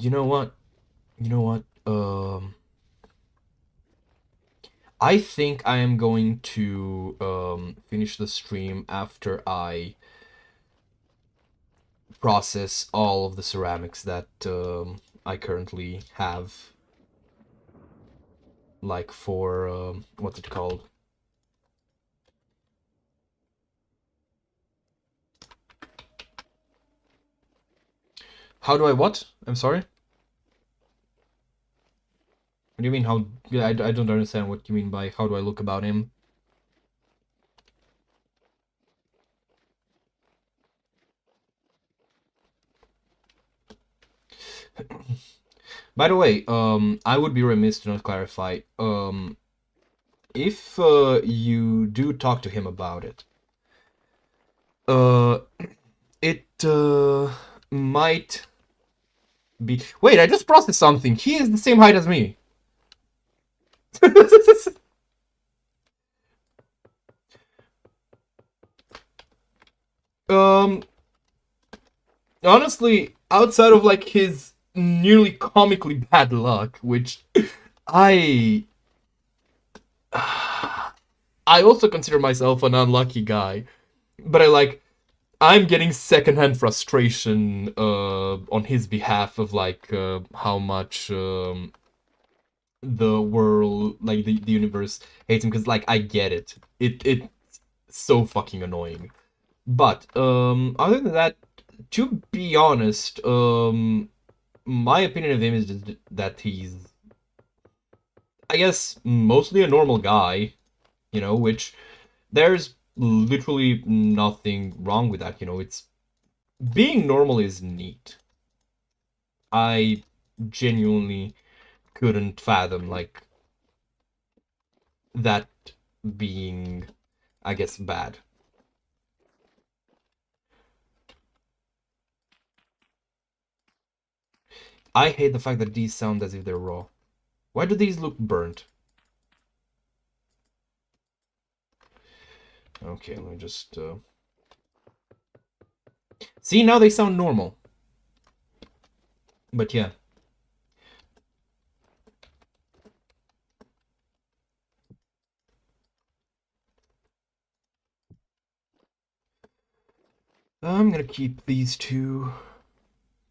A: know what? I think I am going to finish the stream after I process all of the ceramics that I currently have, like for what's it called? How do I what? I'm sorry? What do you mean how? Yeah, I don't understand what you mean by how do I look about him. By the way, I would be remiss to not clarify. If you do talk to him about it, it might be. Wait, I just processed something. He is the same height as me. um, honestly, outside of like his nearly comically bad luck, which I I also consider myself an unlucky guy, but I'm getting secondhand frustration on his behalf of like how much the world, like the universe hates him, because like I get it. It's so fucking annoying. But other than that, to be honest, my opinion of him is just that he's, I guess, mostly a normal guy, you know, which there's literally nothing wrong with that, you know. It's being normal is neat. I genuinely couldn't fathom like that being, I guess, bad. I hate the fact that these sound as if they're raw. Why do these look burnt? Okay, let me just see, now they sound normal. But yeah. I'm gonna keep these two,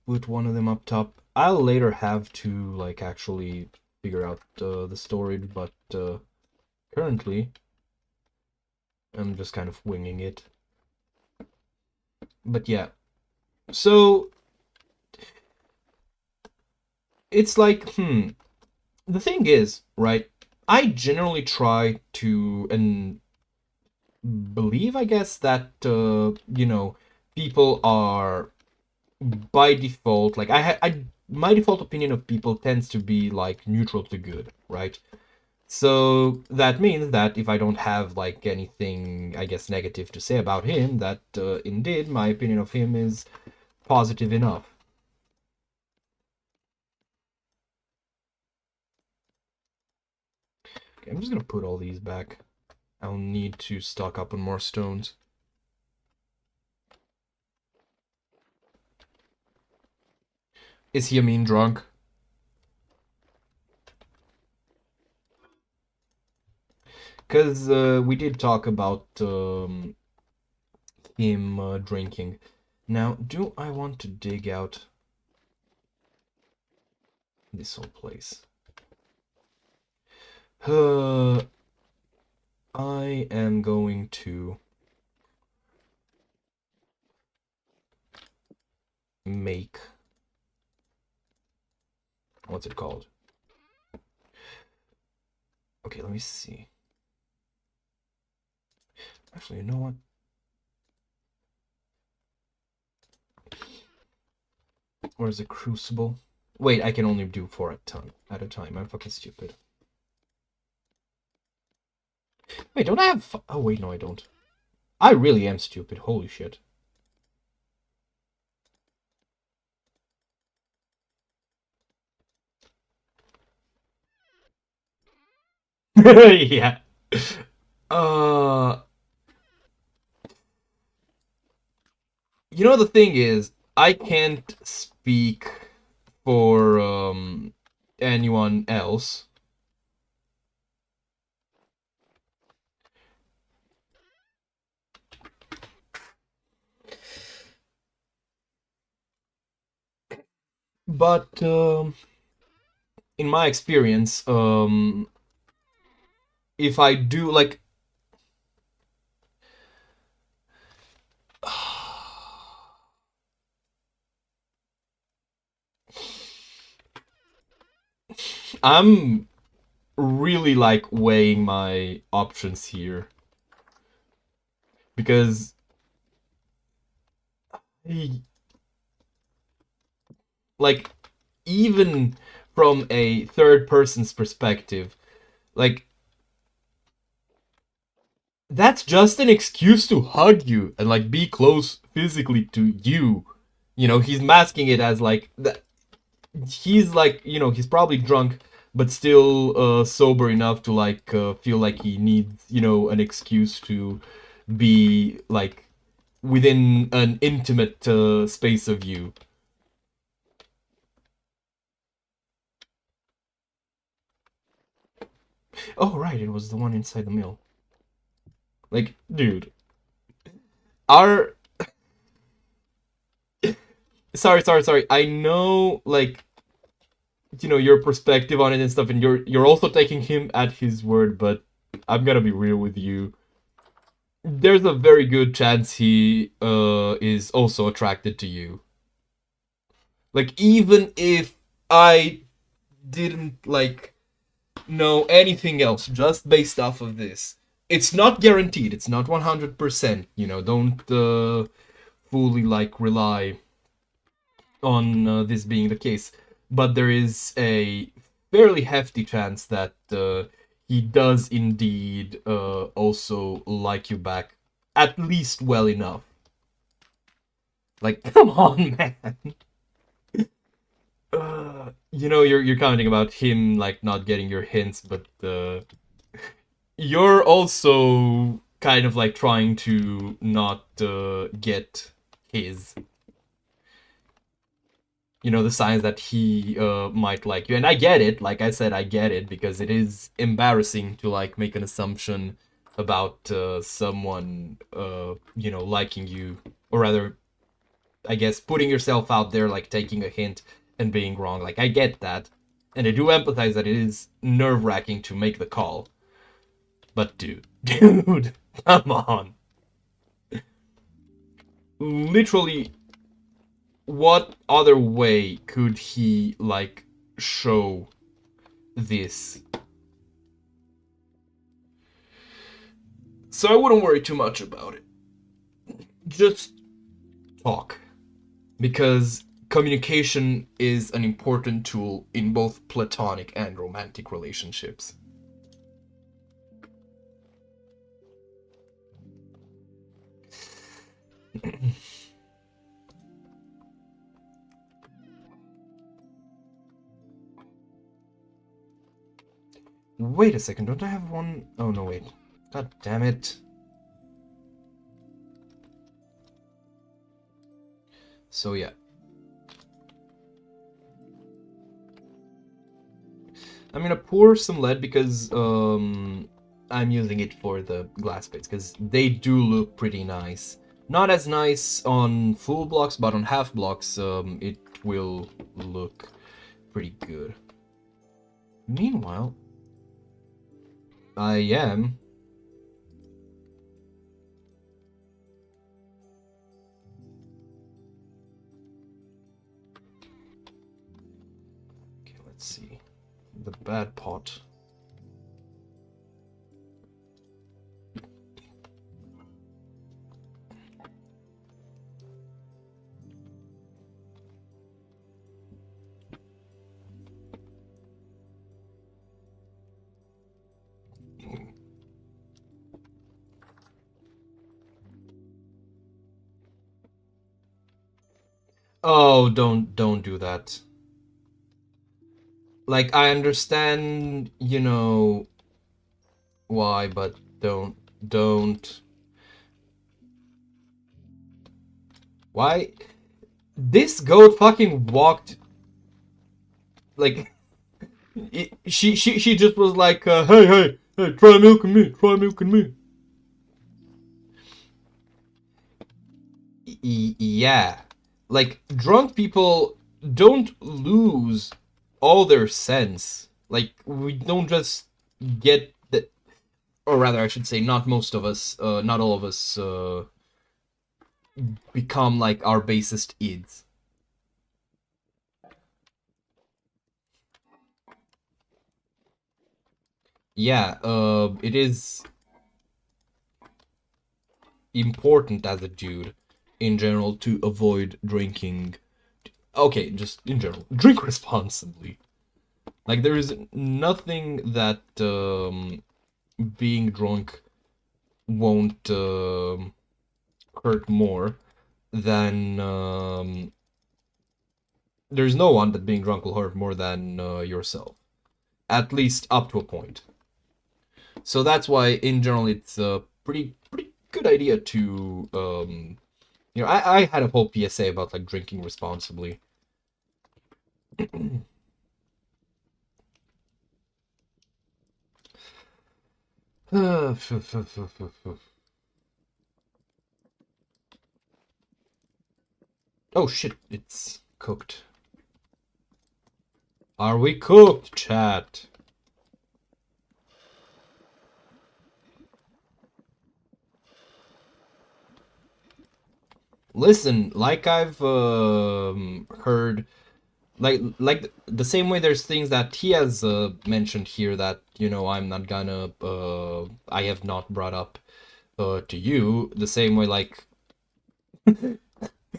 A: put one of them up top. I'll later have to like actually figure out the storage, but currently I'm just kind of winging it. But yeah, so it's like, the thing is, right, I generally try to and believe, I guess, that you know, people are by default, like I my default opinion of people tends to be like neutral to good, right? So that means that if I don't have like anything, I guess, negative to say about him, that indeed my opinion of him is positive enough. Okay, I'm just gonna put all these back. I'll need to stock up on more stones. Is he a mean drunk? Because we did talk about him drinking. Now, do I want to dig out this whole place? I am going to make... What's it called? Okay, let me see. Actually, you know what? Where's the crucible? Wait, I can only do 4 at a time. I'm fucking stupid. Wait, don't I have... Oh, wait, no, I don't. I really am stupid. Holy shit. Yeah. You know, the thing is, I can't speak for anyone else. But in my experience, if I do like I'm really like weighing my options here because like even from a third person's perspective, like that's just an excuse to hug you and like be close physically to you. You know, he's masking it as like that. He's like, you know, he's probably drunk but still sober enough to like feel like he needs, you know, an excuse to be like within an intimate space of you. Oh right, it was the one inside the mill. Like, dude, our sorry. I know, like, you know, your perspective on it and stuff, and you're also taking him at his word, but I'm gonna be real with you. There's a very good chance he is also attracted to you. Like, even if I didn't like know anything else just based off of this, it's not guaranteed. It's not 100%. You know, don't fully like rely on this being the case. But there is a fairly hefty chance that he does indeed also like you back, at least well enough. Like, come on, man. You know, you're commenting about him like not getting your hints, but you're also kind of like trying to not get his, you know, the signs that he might like you. And I get it. Like I said, I get it because it is embarrassing to like make an assumption about someone you know, liking you, or rather, I guess, putting yourself out there, like taking a hint and being wrong. Like, I get that. And I do empathize that it is nerve-wracking to make the call. But dude, come on. Literally, what other way could he, like, show this? So I wouldn't worry too much about it. Just talk. Because communication is an important tool in both platonic and romantic relationships. Wait a second, don't I have one? Oh, no, wait. God damn it. So, yeah. I'm gonna pour some lead because I'm using it for the glass plates because they do look pretty nice. Not as nice on full blocks, but on half blocks, it will look pretty good. Meanwhile, I am. Okay, let's see. The bad pot. Oh, don't do that. Like, I understand, you know, why, but don't. Why? This goat fucking walked, like, she just was like, hey, try milking me, try milking me. Yeah. Like, drunk people don't lose all their sense. Like, we don't just get the, or rather, I should say, not most of us, not all of us, become like our basest ids. Yeah, it is important as a dude in general to avoid drinking. Okay, just in general, drink responsibly. Like, there is nothing that being drunk won't hurt more than there's no one that being drunk will hurt more than yourself, at least up to a point. So that's why in general it's a pretty good idea to you know, I had a whole PSA about like drinking responsibly. Oh shit, it's cooked. Are we cooked, chat? Listen, like I've heard, like the same way there's things that he has mentioned here that, you know, I'm not gonna I have not brought up to you, the same way like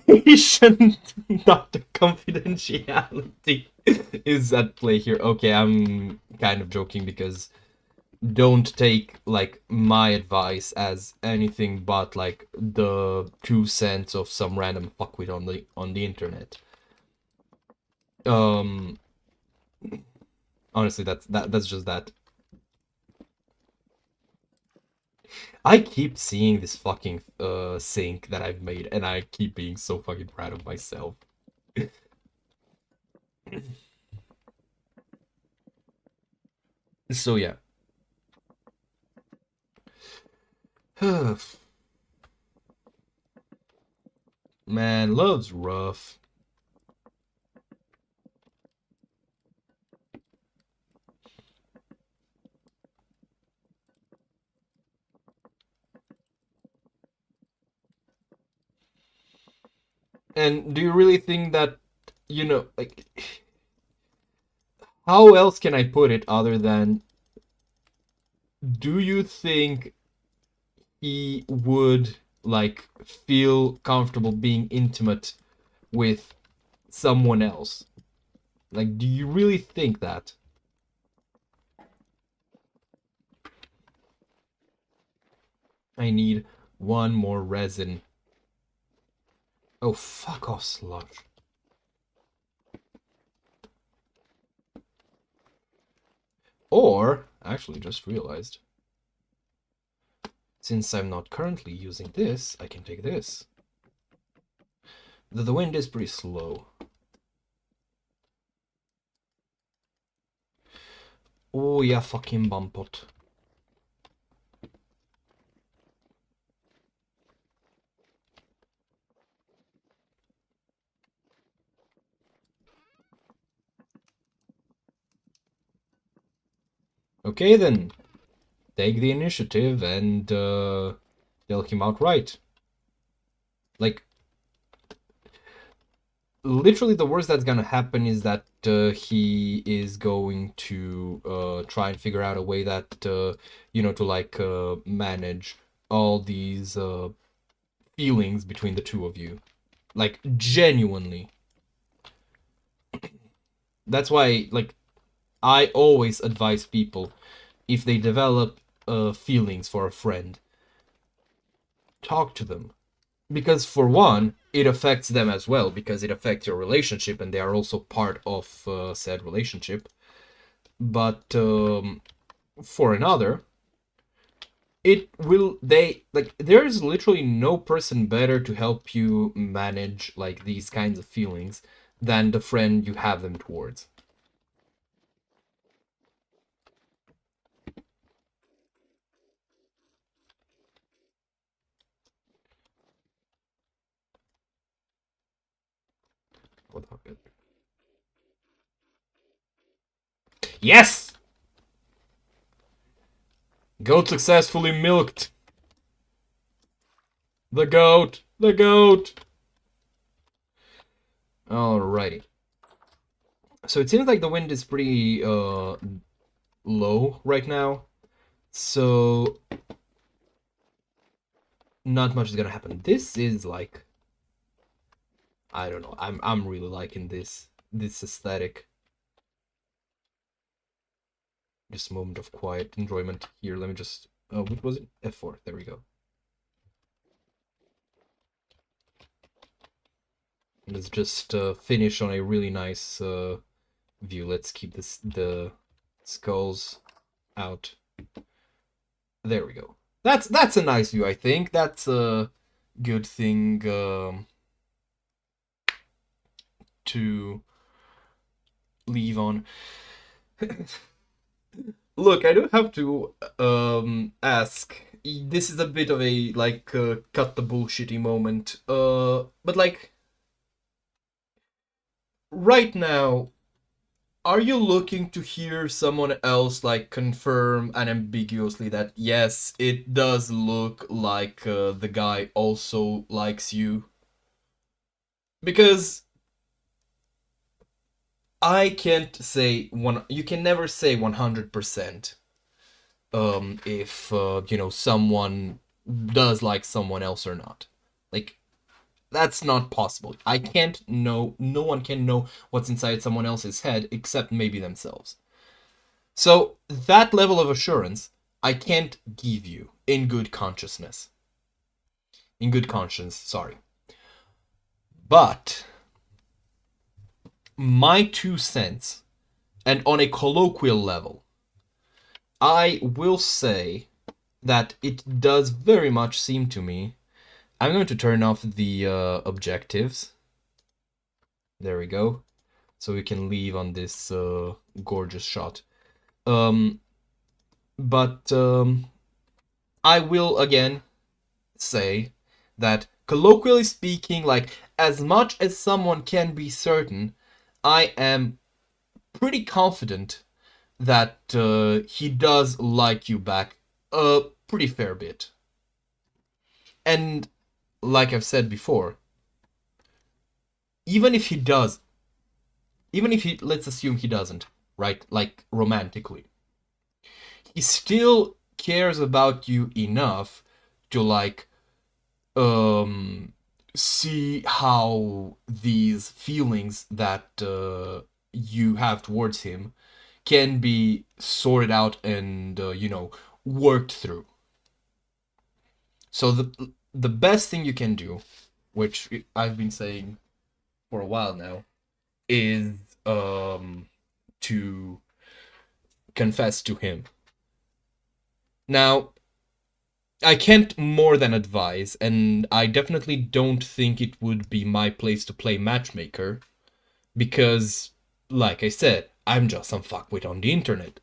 A: patient not the confidentiality is at play here. Okay, I'm kind of joking because don't take like my advice as anything but like the 2 cents of some random fuckwit on the internet. Um Honestly, that's just that. I keep seeing this fucking sink that I've made and I keep being so fucking proud of myself. So yeah. Man, love's rough. And do you really think that, you know, like, how else can I put it other than, do you think he would, like, feel comfortable being intimate with someone else? Like, do you really think that? I need one more resin. Oh, fuck off, sludge. Or, actually just realized, since I'm not currently using this, I can take this. The wind is pretty slow. Oh yeah, fucking bumpot. Okay then, take the initiative and tell him outright. Like, literally the worst that's gonna happen is that he is going to try and figure out a way that, to like manage all these feelings between the two of you. Like, genuinely. That's why, like, I always advise people, if they develop feelings for a friend, talk to them. Because for one, it affects them as well, because it affects your relationship and they are also part of said relationship. But for another, there's literally no person better to help you manage like these kinds of feelings than the friend you have them towards. What the fuck? Yes! Goat successfully milked. The goat! The goat! Alrighty. So it seems like the wind is pretty low right now. So not much is gonna happen. This is like, I don't know. I'm really liking this aesthetic. This moment of quiet enjoyment here. Let me just what was it? F4. There we go. Let's just finish on a really nice view. Let's keep the skulls out. There we go. That's a nice view, I think. That's a good thing to leave on. Look, I do have to ask. This is a bit of a like cut the bullshitty moment. But like right now, are you looking to hear someone else like confirm unambiguously that yes, it does look like the guy also likes you? Because I can't say one. You can never say 100%. If someone does like someone else or not. Like, that's not possible. I can't know. No one can know what's inside someone else's head except maybe themselves. So that level of assurance I can't give you in good consciousness. In good conscience, sorry. But my 2 cents, and on a colloquial level, I will say that it does very much seem to me. I'm going to turn off the objectives. There we go. So we can leave on this gorgeous shot. But I will again say that, colloquially speaking, like, as much as someone can be certain, I am pretty confident that he does like you back a pretty fair bit. And like I've said before, even if he does, even if he, let's assume he doesn't, right? Like romantically, he still cares about you enough to like see how these feelings that you have towards him can be sorted out and worked through. So the best thing you can do, which I've been saying for a while now, is to confess to him. Now, I can't more than advise, and I definitely don't think it would be my place to play matchmaker, because, like I said, I'm just some fuckwit on the internet.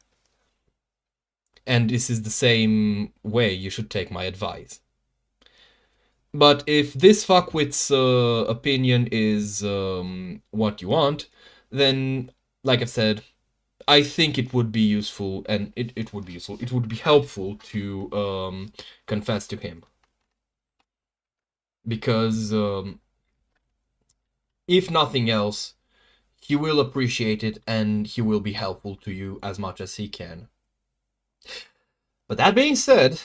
A: And this is the same way you should take my advice. But if this fuckwit's opinion is what you want, then, like I've said, I think it would be useful, and it would be useful, it would be helpful to confess to him. Because if nothing else, he will appreciate it and he will be helpful to you as much as he can. But that being said,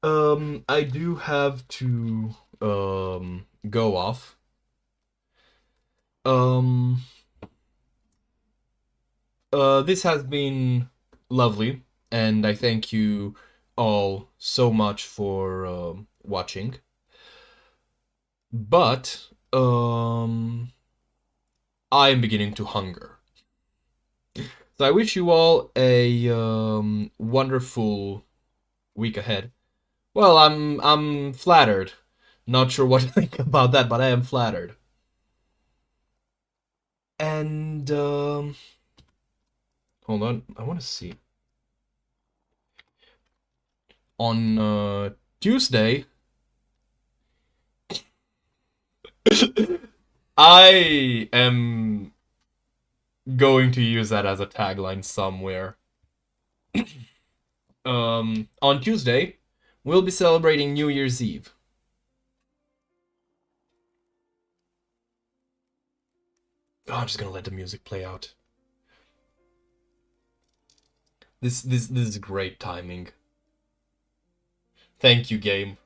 A: I do have to go off. This has been lovely, and I thank you all so much for watching. But I am beginning to hunger. So I wish you all a wonderful week ahead. Well, I'm flattered. Not sure what to think about that, but I am flattered. And hold on, I want to see. On Tuesday, I am going to use that as a tagline somewhere. On Tuesday, we'll be celebrating New Year's Eve. Oh, I'm just gonna let the music play out. This is great timing. Thank you, game.